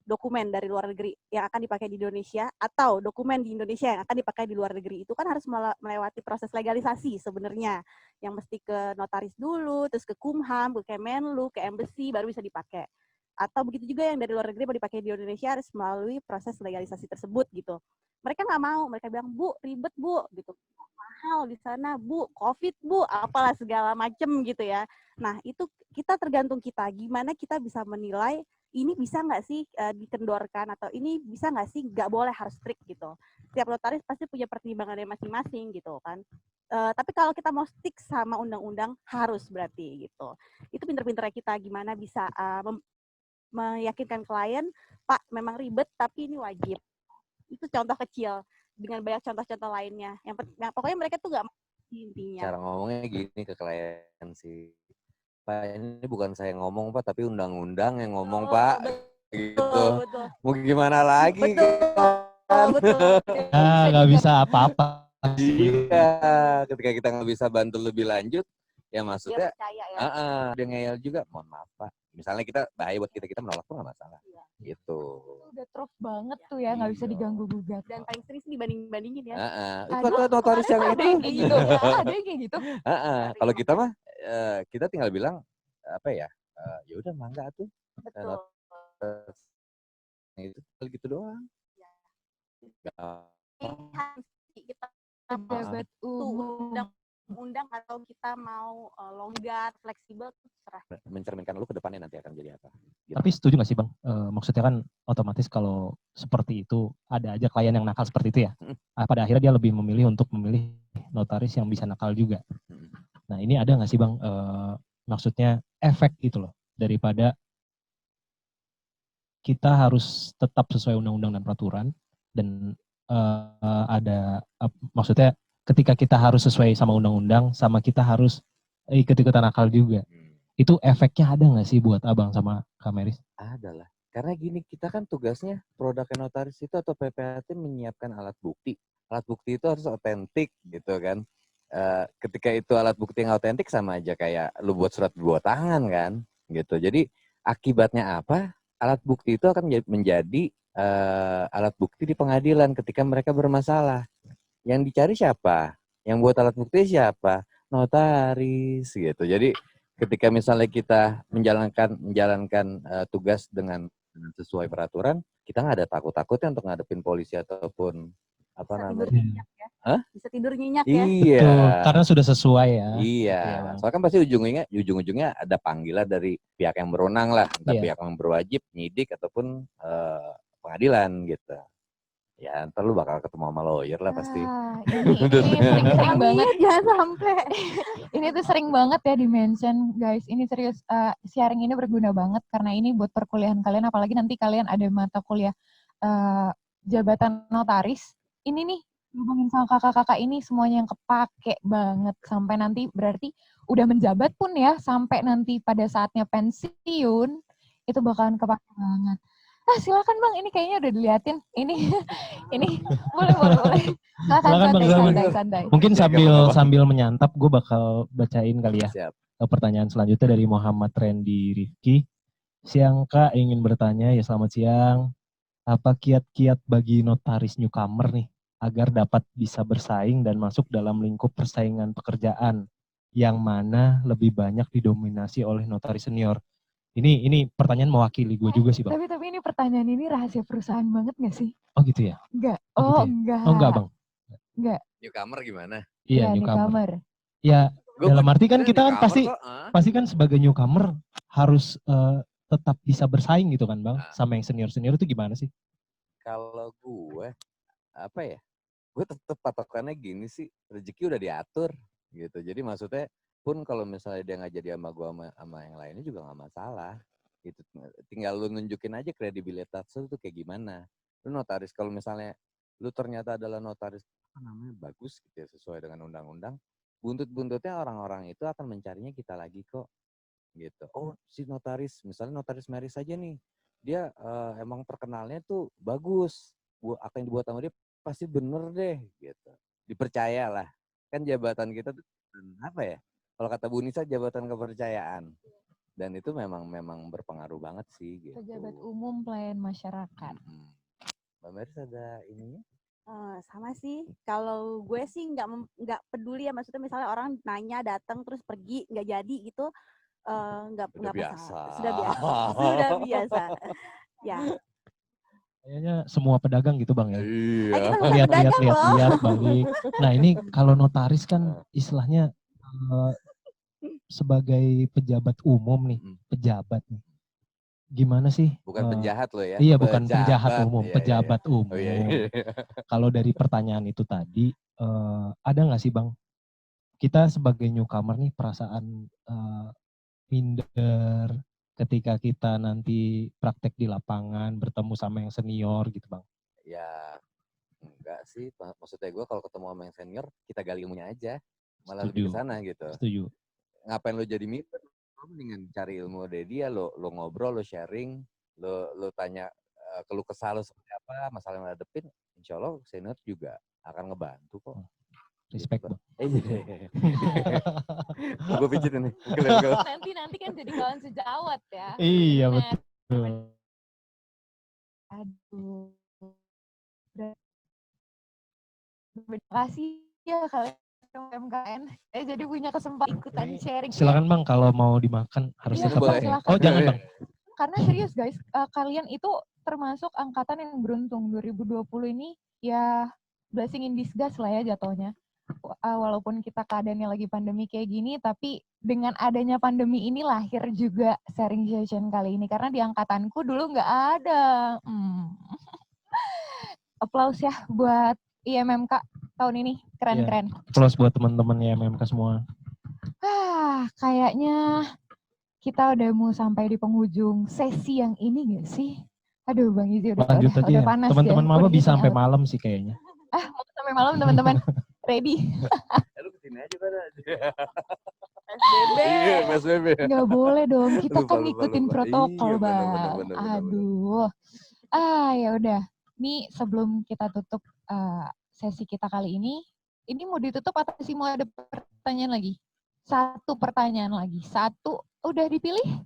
dokumen dari luar negeri yang akan dipakai di Indonesia atau dokumen di Indonesia yang akan dipakai di luar negeri, itu kan harus melewati proses legalisasi sebenarnya. Yang mesti ke notaris dulu, terus ke Kumham, ke Kemenlu, ke embassy, baru bisa dipakai. Atau begitu juga yang dari luar negeri mau dipakai di Indonesia harus melalui proses legalisasi tersebut gitu. Mereka nggak mau, mereka bilang, Bu, ribet Bu, gitu. Mahal mahal di sana, Bu, COVID, Bu, apalah segala macem gitu ya. Nah, itu kita tergantung kita, gimana kita bisa menilai ini bisa nggak sih dikendorkan atau ini bisa nggak sih nggak boleh harus strict gitu. Tiap notaris pasti punya pertimbangannya masing-masing gitu kan. Tapi kalau kita mau stick sama undang-undang harus berarti gitu. Itu pinter-pinternya kita gimana bisa meyakinkan klien, Pak memang ribet tapi ini wajib. Itu contoh kecil dengan banyak contoh-contoh lainnya. Yang pokoknya mereka tuh nggak intinya. Cara ngomongnya gini ke klien sih. Pak, ini bukan saya ngomong Pak, tapi undang-undang yang ngomong Pak. Gitu. Betul. Mau gimana lagi? Betul. Nggak bisa apa-apa. Iya, ketika kita nggak bisa bantu lebih lanjut, ya Dia maksudnya, percaya ya. dia ngeyel juga, mohon maaf Pak. Misalnya kita bahaya buat kita menolak tuh nggak masalah. Iya. Gitu. Udah truth banget tuh ya, nggak bisa Iya. diganggu gugat. Dan paling sering sih dibanding-bandingin ya. Itu ada notaris yang Ada itu. yang kayak gitu, ada yang kayak gitu. Kalau kita mah, kita tinggal bilang apa ya? Ya udah mangga tuh. Betul. Itu gitu doang. Ya. Gampang. Kita Pejabat umum. undang atau kita mau longgar, fleksibel, terserah. Mencerminkan lu ke depannya nanti akan jadi apa. Gitu. Tapi setuju nggak sih Bang? Maksudnya kan otomatis kalau seperti itu ada aja klien yang nakal seperti itu ya. Pada akhirnya dia lebih memilih untuk memilih notaris yang bisa nakal juga. Nah ini ada nggak sih Bang? Maksudnya efek gitu loh daripada kita harus tetap sesuai undang-undang dan peraturan dan maksudnya ketika kita harus sesuai sama undang-undang sama kita harus ikut-ikutan nakal juga. Itu efeknya ada nggak sih buat Abang sama Kak Meris? Ada lah. Karena gini, kita kan tugasnya produknya notaris itu atau PPAT menyiapkan alat bukti. Alat bukti itu harus otentik gitu kan. Ketika itu alat bukti yang otentik sama aja kayak lu buat surat dua tangan kan gitu. Jadi akibatnya apa? Alat bukti itu akan menjadi alat bukti di pengadilan ketika mereka bermasalah. Yang dicari siapa? Yang buat alat bukti siapa? Notaris gitu. Jadi ketika misalnya kita menjalankan tugas dengan sesuai peraturan, kita nggak ada takut-takutnya untuk ngadepin polisi ataupun apa Bisa namanya? tidur nyenyak ya. Hah? Bisa tidur nyenyak ya. Iya. Betul, karena sudah sesuai ya. Iya. Iya, Bang. Soalnya kan pasti ujung-ujungnya ada panggilan dari pihak yang berwenang lah, entah Iya. pihak yang berwajib, nyidik ataupun pengadilan gitu. Ya, ntar lu bakal ketemu sama lawyer lah pasti. Ini sering banget. Jangan sampai. Ini tuh sering banget ya di-mention, guys. Ini serius, sharing ini berguna banget karena ini buat perkuliahan kalian, apalagi nanti kalian ada mata kuliah jabatan notaris. Ini nih, ngomongin sama kakak-kakak ini semuanya yang kepake banget. Sampai nanti berarti udah menjabat pun ya, sampai nanti pada saatnya pensiun, itu bakalan kepake banget. Silakan Bang, ini kayaknya udah diliatin. Ini boleh. Silakan, Bang, Santai. Mungkin sambil menyantap, gue bakal bacain kali ya. Siap. Pertanyaan selanjutnya dari Muhammad Randy Rifki. Siang Kak, ingin bertanya, ya selamat siang. Apa kiat-kiat bagi notaris newcomer nih, agar dapat bisa bersaing dan masuk dalam lingkup persaingan pekerjaan, yang mana lebih banyak didominasi oleh notaris senior? Ini pertanyaan mewakili gue juga sih Bang. Tapi ini pertanyaan ini rahasia perusahaan banget gak sih? Oh gitu ya? Enggak. Oh, gitu ya? Enggak. Oh enggak Bang? Enggak. Newcomer gimana? Iya, newcomer. Ya, dalam arti kan kita kan pasti kan sebagai newcomer harus tetap bisa bersaing gitu kan Bang, sama yang senior-senior itu gimana sih? Kalau gue, apa ya, gue tetap patokannya gini sih, rezeki udah diatur gitu. Jadi maksudnya pun kalau misalnya dia nggak jadi sama gue sama yang lainnya juga nggak masalah. Gitu. Tinggal lu nunjukin aja kredibilitas lu tuh kayak gimana. Lu notaris kalau misalnya lu ternyata adalah notaris apa namanya bagus gitu ya, sesuai dengan undang-undang, buntut-buntutnya orang-orang itu akan mencarinya kita lagi kok. Gitu. Oh, si notaris, misalnya notaris Meris aja nih. Dia emang terkenalnya tuh bagus. Apa yang dibuat sama dia pasti bener deh gitu. Dipercayalah. Kan jabatan kita tuh apa ya? Kalau kata Bu Nisa, jabatan kepercayaan. Dan itu memang berpengaruh banget sih gitu. Pejabat umum pelayan masyarakat. Mbak Meris ada ininya? Sama sih. Kalau gue sih nggak peduli ya, maksudnya misalnya orang nanya datang terus pergi nggak jadi gitu, nggak biasa. Sudah biasa. Ya, Kayaknya semua pedagang gitu Bang ya. Iya. kita bukan Lihat, pedagang loh. lihat, balik. Nah ini kalau notaris kan istilahnya sebagai pejabat umum nih, Mm. pejabat nih. Gimana sih? Bukan penjahat lo ya. Iya bukan penjahat umum, Iya, iya, iya. pejabat Oh umum. iya, iya. Kalau dari pertanyaan itu tadi, ada nggak sih Bang, kita sebagai newcomer nih perasaan minder ketika kita nanti praktek di lapangan, bertemu sama yang senior gitu Bang? Ya enggak sih, maksudnya gue kalau ketemu sama yang senior, kita gali ilmunya aja. Malah lebih ke Setuju, sana gitu. setuju. Ngapain lo jadi minder? Lo mendingan cari ilmu dari dia, lo ngobrol, lo sharing, lo tanya keluh kesah lo seperti apa, masalah yang lo hadepin, insya Allah senior juga akan ngebantu kok. Respect Gitu, Bang. Gue pijit ini. Nanti kan jadi kawan sejawat ya. Iya Bener. betul. Aduh. Terima kasih ya kalian UMKM. Jadi punya kesempatan ikutan sharing. Silakan Bang kalau mau dimakan harusnya Iya, tetap boleh. ya. silakan. Oh jangan Bang. Karena serius guys, kalian itu termasuk angkatan yang beruntung 2020 ini ya blessing in disguise lah ya jatuhnya. Walaupun kita keadaannya lagi pandemi kayak gini, tapi dengan adanya pandemi ini lahir juga sharing session kali ini. Karena di angkatanku dulu nggak ada. Applause ya buat IMMK tahun ini, keren-keren. Close buat teman-teman MMK semua. Kayaknya kita udah mau sampai di penghujung sesi yang ini gak sih? Aduh Bang Izzy udah panas Teman-teman ya. maba bisa sampai malam sih kayaknya. Mau sampai malam teman-teman. Ready? Lu kesini aja pada. PSBB. Iya, PSBB. Nggak boleh dong, kita Lupa, kan ngikutin lupa. protokol, Iya, Bang. bener. Aduh. Ya udah. Nih sebelum kita tutup sesi kita kali ini mau ditutup atau masih mau ada pertanyaan lagi? Satu pertanyaan lagi. Satu udah dipilih?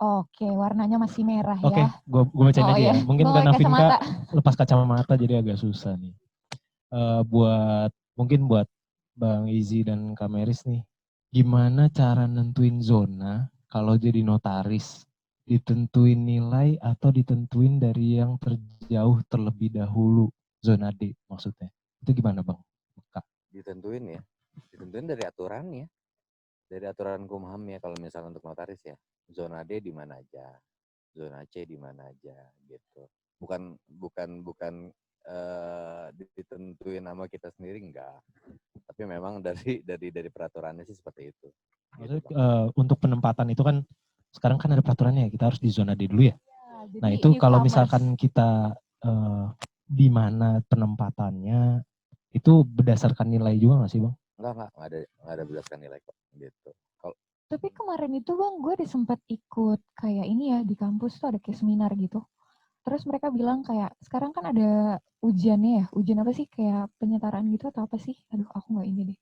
Oke, warnanya masih merah ya. Oke, gue bacain aja ya. Mungkin karena Vinka lepas kacamata jadi agak susah nih. Buat Bang Izzy dan Kameris nih, gimana cara nentuin zona kalau jadi notaris? Ditentuin nilai atau ditentuin dari yang terjauh terlebih dahulu, zona D maksudnya? Itu gimana Bang? Ditentuin ya, ditentuin dari aturannya, dari aturan Kumham ya kalau misalnya untuk notaris ya. Zona D di mana aja, zona C di mana aja gitu. Bukan ditentuin nama kita sendiri enggak. Tapi memang dari peraturannya sih seperti itu. Maksudnya, untuk penempatan itu kan sekarang kan ada peraturannya, kita harus di zona D dulu ya. Nah itu kalau misalkan kita di mana penempatannya, itu berdasarkan nilai juga nggak sih Bang? Enggak ada berdasarkan nilai kok gitu. Tapi kemarin itu Bang, gue udah sempat ikut kayak ini ya, di kampus tuh ada kayak seminar gitu. Terus mereka bilang kayak, sekarang kan ada ujiannya ya, ujian apa sih, kayak penyetaraan gitu atau apa sih? Aduh, aku nggak ini deh.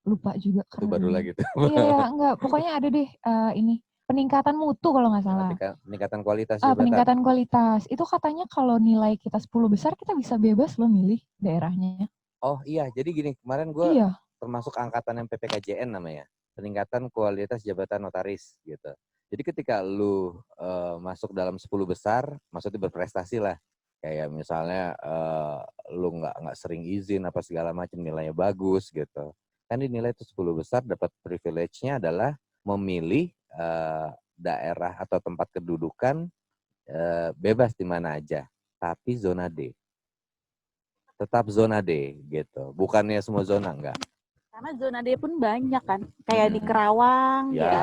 Lupa juga. Itu baru lagi tuh. Iya, enggak. Pokoknya ada deh ini, peningkatan mutu kalau nggak salah. Peningkatan kualitas jabatan. Peningkatan kualitas. Itu katanya kalau nilai kita 10 besar, kita bisa bebas loh milih daerahnya. Oh iya, jadi gini, kemarin gue termasuk angkatan yang PPKJN namanya. Peningkatan kualitas jabatan notaris gitu. Jadi ketika lu masuk dalam 10 besar, maksudnya berprestasi lah. Kayak misalnya lu nggak sering izin apa segala macam, nilainya bagus gitu. Kan dinilai itu 10 besar, dapat privilege-nya adalah memilih daerah atau tempat kedudukan bebas di mana aja, tapi zona D. Tetap zona D gitu. Bukannya semua zona, enggak. Karena zona D pun banyak kan. Kayak di Kerawang ya.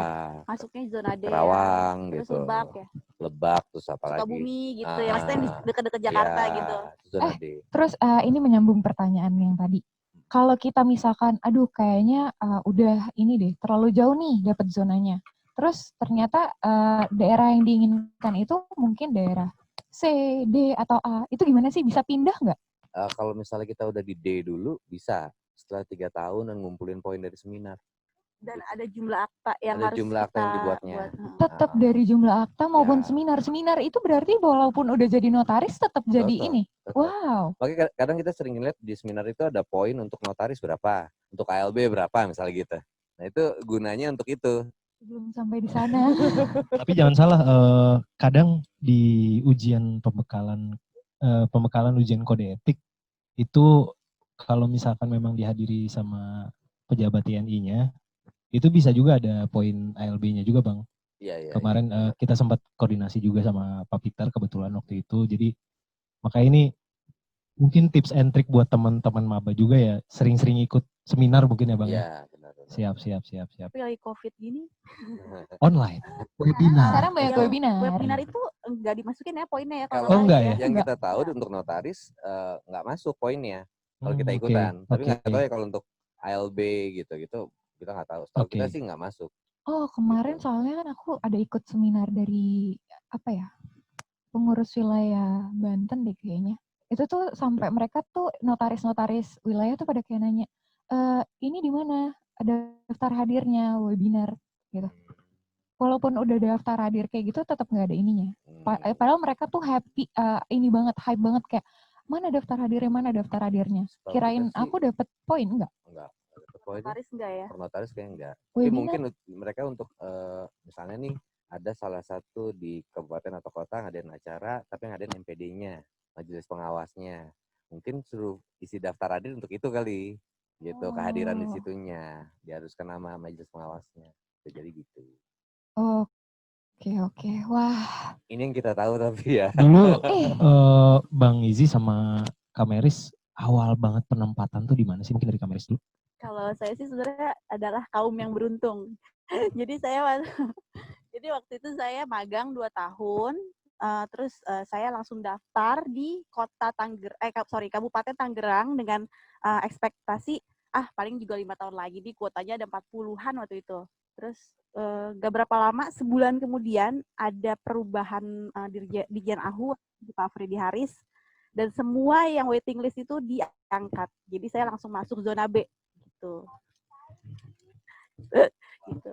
Masuknya zona D. Kerawang ya. gitu. Terus Lebak ya. Lebak terus apa lagi? Sukabumi gitu ya. Maksudnya di dekat-dekat Jakarta gitu. Zona D. Terus ini menyambung pertanyaan yang tadi. Kalau kita misalkan, aduh kayaknya udah ini deh, terlalu jauh nih dapat zonanya. Terus ternyata daerah yang diinginkan itu mungkin daerah C, D, atau A. Itu gimana sih? Bisa pindah nggak? Kalau misalnya kita udah di D dulu, bisa. Setelah 3 tahun dan ngumpulin poin dari seminar. Dan ada jumlah akta yang ada harus jumlah akta yang dibuatnya. Tetap dari jumlah akta maupun seminar. Seminar itu berarti walaupun udah jadi notaris tetap jadi ini. Wow. Makanya kadang kita sering lihat di seminar itu ada poin untuk notaris berapa, untuk ALB berapa misalnya gitu. Nah itu gunanya untuk itu. Belum sampai di sana. Tapi jangan salah, kadang di ujian pembekalan pembekalan ujian kode etik itu kalau misalkan memang dihadiri sama pejabat TNI-nya, itu bisa juga ada poin ALB-nya juga Bang. Iya, iya. Kemarin Benar. kita sempat koordinasi juga sama Pak Peter kebetulan waktu itu. Jadi makanya ini mungkin tips and trick buat teman-teman maba juga ya, sering-sering ikut seminar mungkin ya Bang ya. Iya, benar. Siap. Tapi lagi COVID gini, Online, webinar. Sekarang banyak yang webinar. webinar itu nggak dimasukin ya poinnya ya kalau Kalau Oh, notaris enggak ya. ya? yang Enggak. kita tahu untuk notaris nggak masuk poinnya kalau kita Oke, ikutan. Tapi nggak oke. tahu ya kalau untuk ALB gitu-gitu kita nggak tahu. Setahu kita Oke. sih nggak masuk. Oh, kemarin Gitu. soalnya kan aku ada ikut seminar dari apa ya? Pengurus wilayah Banten deh kayaknya. Itu tuh sampai mereka tuh notaris-notaris wilayah tuh pada kayak nanya, ini di mana? Ada daftar hadirnya webinar gitu. Walaupun udah daftar hadir kayak gitu tetap nggak ada ininya. Padahal mereka tuh happy, ini banget, hype banget kayak mana daftar hadirnya. Setahu Kirain kita sih aku dapet poin enggak? nggak dapet poinnya. Notaris enggak ya? Per notaris kayaknya enggak. Tapi Webinar mungkin mereka untuk misalnya nih ada salah satu di kabupaten atau kota ngadain acara tapi ngadain MPD-nya, majelis pengawasnya. Mungkin suruh isi daftar hadir untuk itu kali. Gitu, kehadiran di Oh. situnya. Diharuskan nama majelis pengawasnya. Bisa jadi gitu. Oke. Wah, Ini yang kita tahu tapi ya. Dulu eh Bang Izi sama Kameris awal banget penempatan tuh di mana sih? Mungkin dari Kameris dulu. Kalau saya sih sebenarnya adalah kaum yang beruntung. Jadi waktu itu saya magang 2 tahun, terus saya langsung daftar di Kabupaten Tangerang dengan ekspektasi paling juga 5 tahun lagi nih, kuotanya ada 40-an waktu itu. Terus gak berapa lama, sebulan kemudian ada perubahan Dirjen AHU Pak Freddy Haris, dan semua yang waiting list itu diangkat. Jadi saya langsung masuk zona B gitu. Gitu.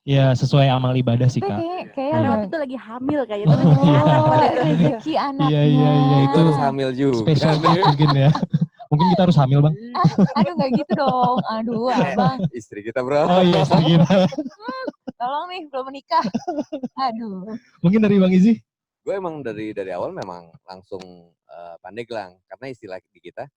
Ya sesuai amal ibadah sih itu Kak. kayak Karena waktu itu lagi hamil kayaknya. Oh, iya. rezeki anaknya. Iya. Itu harus hamil juga. Spesial mungkin ya. Mungkin kita harus hamil Bang. Aduh nggak gitu dong. Aduh abang. Istri kita bro. Oh iya istri kita. Tolong nih belum menikah. Aduh. Mungkin dari Bang Izi. Gue emang dari awal memang langsung pandeglang karena istilah di kita,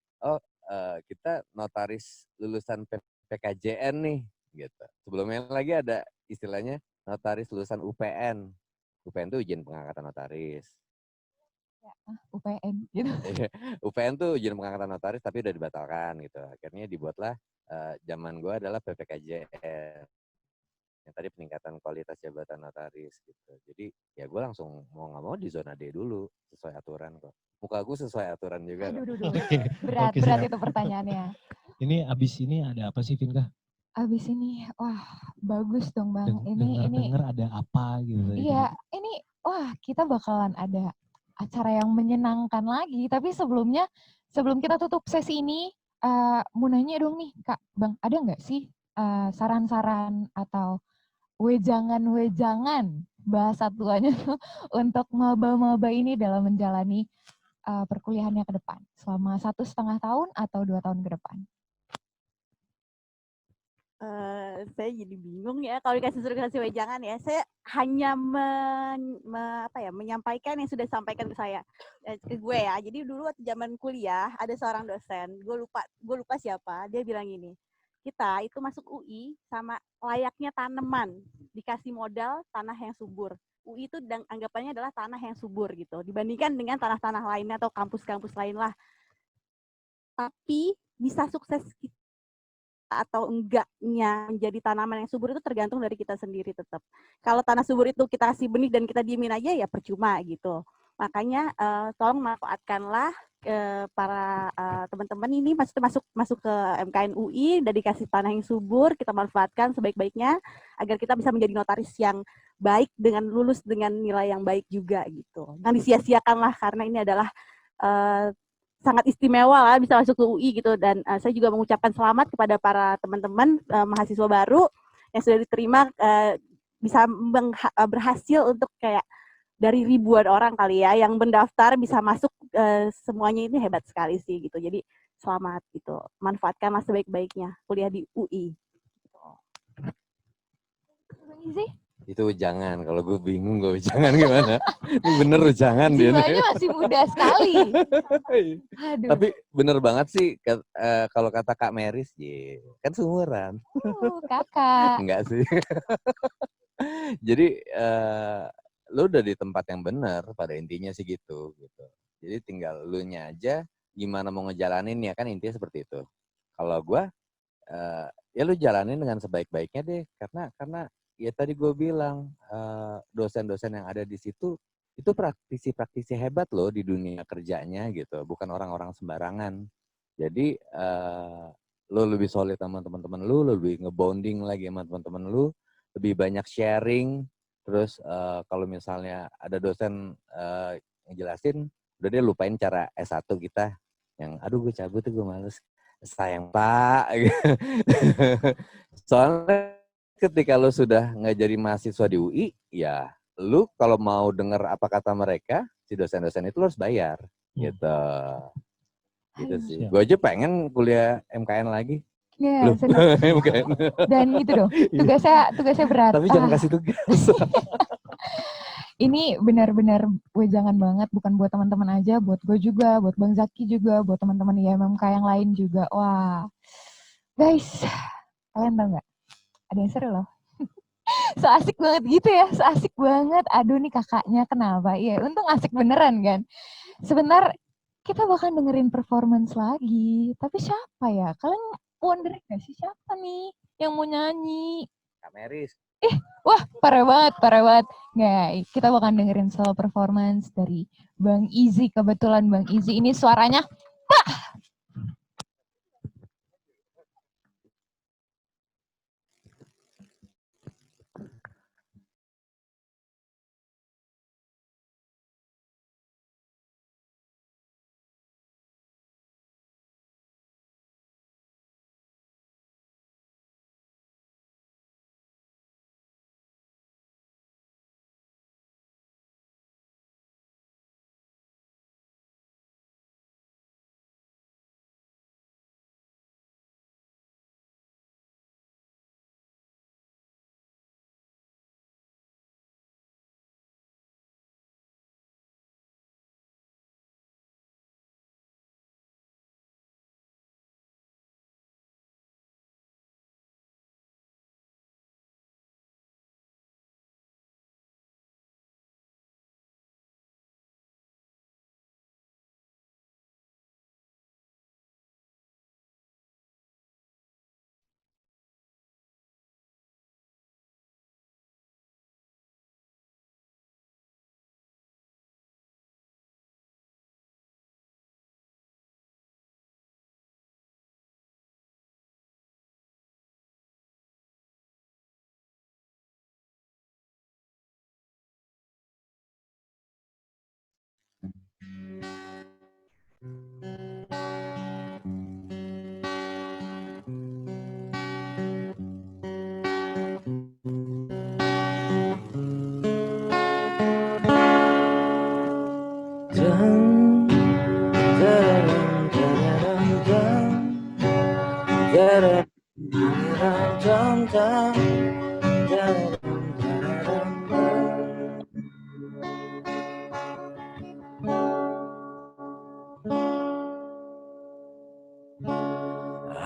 kita notaris lulusan PKJN nih, gitu. Sebelumnya lagi ada istilahnya notaris lulusan UPN. UPN itu ujian pengangkatan notaris. UPN gitu. UPN tuh ujian pengangkatan notaris tapi udah dibatalkan gitu. Akhirnya dibuatlah zaman gue adalah PPKJN. Yang tadi peningkatan kualitas jabatan notaris gitu. Jadi ya gue langsung mau nggak mau di zona D dulu sesuai aturan kok. Muka gue sesuai aturan juga. Aduh. Oke. Berat Oke, siap. itu pertanyaannya. Ini abis ini ada apa sih Vinka? Abis ini, wah bagus dong Bang. Ini Dengar ada apa gitu. iya, ini wah kita bakalan ada acara yang menyenangkan lagi. Tapi sebelum kita tutup sesi ini, mau nanya dong nih Kak, Bang, ada nggak sih saran-saran atau wejangan bahasa tuanya untuk maba-maba ini dalam menjalani perkuliahannya ke depan selama 1,5 tahun atau 2 tahun ke depan? Saya jadi bingung ya kalau suruh kasih wejangan ya. Saya hanya menyampaikan yang sudah disampaikan ke gue ya. Jadi dulu waktu zaman kuliah ada seorang dosen, gue lupa siapa, dia bilang gini, kita itu masuk UI sama layaknya tanaman, dikasih modal tanah yang subur. UI itu anggapannya adalah tanah yang subur gitu, dibandingkan dengan tanah-tanah lainnya atau kampus-kampus lain lah. Tapi bisa sukses atau enggaknya menjadi tanaman yang subur itu tergantung dari kita sendiri tetap. Kalau tanah subur itu kita kasih benih dan kita diemin aja ya percuma gitu. Makanya tolong manfaatkanlah para teman-teman ini masuk ke MKN UI dan dikasih tanah yang subur, kita manfaatkan sebaik-baiknya agar kita bisa menjadi notaris yang baik dengan lulus dengan nilai yang baik juga gitu. Jangan disia-siakanlah karena ini adalah sangat istimewa lah bisa masuk ke UI gitu, dan saya juga mengucapkan selamat kepada para teman-teman mahasiswa baru yang sudah diterima, bisa berhasil untuk kayak dari ribuan orang kali ya yang mendaftar bisa masuk, semuanya ini hebat sekali sih gitu. Jadi selamat gitu, manfaatkanlah sebaik-baiknya kuliah di UI. Bang Izi? Itu jangan, kalau gue bingung gue jangan gimana. Ini bener jangan dia. Jiwanya masih muda sekali. Aduh. Tapi bener banget sih kalau kata Kak Meris, kan seumuran. Kakak. Enggak sih. Jadi lu udah di tempat yang benar pada intinya sih gitu. Jadi tinggal lu nya aja gimana mau ngejalanin ya kan intinya seperti itu. Kalau gue ya lu jalanin dengan sebaik-baiknya deh karena ya tadi gue bilang dosen-dosen yang ada di situ itu praktisi-praktisi hebat loh di dunia kerjanya gitu, bukan orang-orang sembarangan. Jadi lu lebih solid sama teman-teman lu lebih ngebonding lagi sama teman-teman lu, lebih banyak sharing. Terus kalau misalnya ada dosen ngejelasin, udah deh lupain cara S1 kita yang aduh gue cabut tuh gue males. Sayang Pak. Soalnya ketika lu sudah nggak jadi mahasiswa di UI, ya lu kalau mau dengar apa kata mereka, si dosen-dosen itu lu harus bayar. Gitu. Gitu sih. Siap. Gue aja pengen kuliah MKN lagi. Ya, MKN. Dan itu dong, tugasnya berat. Tapi jangan kasih tugas. Ini benar-benar wejangan banget, bukan buat teman-teman aja, buat gue juga, buat Bang Zaki juga, buat teman-teman IMMK yang lain juga. Wah, guys, kalian tau nggak? Ada yang seru loh. So asik banget gitu ya, so asik banget. Aduh nih kakaknya kenapa? Iya, untung asik beneran kan. Sebentar kita bakal dengerin performance lagi. Tapi siapa ya? Kalian wondering gak sih siapa nih yang mau nyanyi? Kak Meris. Wah, parah banget. Nggak, kita bakal dengerin solo performance dari Bang Izzy. Kebetulan Bang Izzy ini suaranya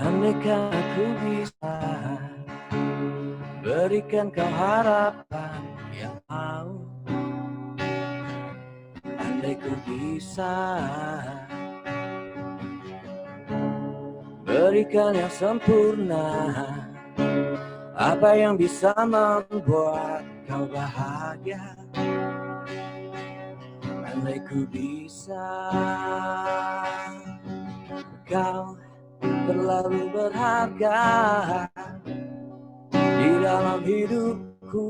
Andaikan aku bisa berikan kau harapan yang mau, andai ku bisa berikan yang sempurna, apa yang bisa membuat kau bahagia, andai ku bisa. Kau terlalu berharga di dalam hidupku,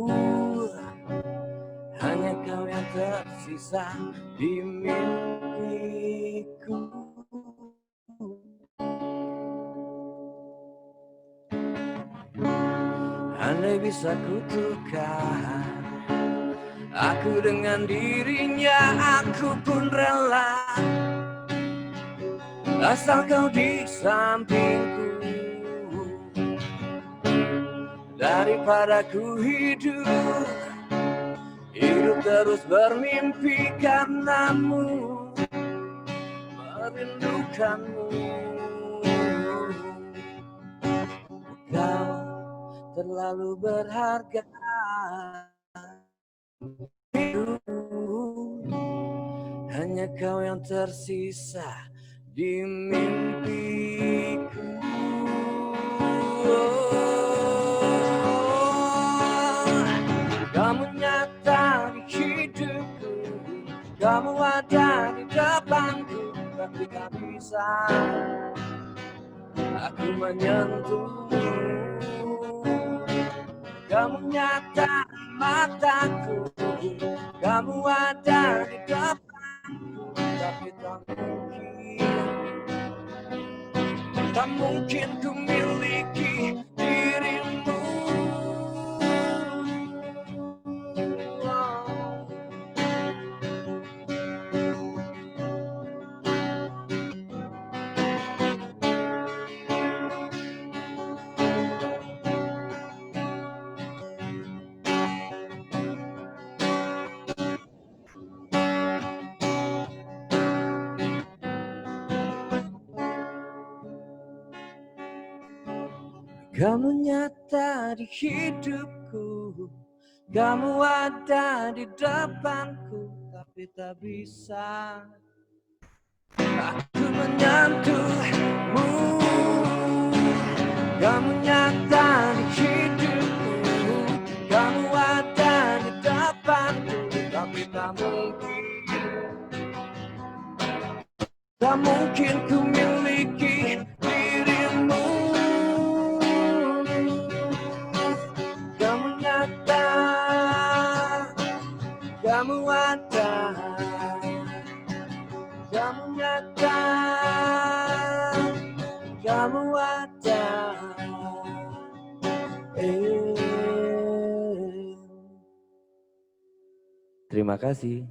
hanya kau yang tersisa di mimpiku. Andai bisa ku tukar aku dengan dirinya, aku pun rela, asal kau di sampingku daripada ku hidup terus bermimpi karenamu, merindukanmu. Kau terlalu berharga, hanya kau yang tersisa di mimpiku. Kamu nyata di hidupku, kamu ada di depanku, tapi tak bisa aku menyentuhmu. Kamu nyata di mataku, kamu ada di depanku, tapi tak mungkin ku miliki dirimu. Kamu nyata di hidupku, kamu ada di depanku, tapi tak bisa aku menyentuhmu. Kamu nyata di hidupku, kamu ada di depanku, tapi tak mungkin ku miliki dirimu. Kamu nyata, kamu ada, kamu nyata, kamu ada. Terima kasih.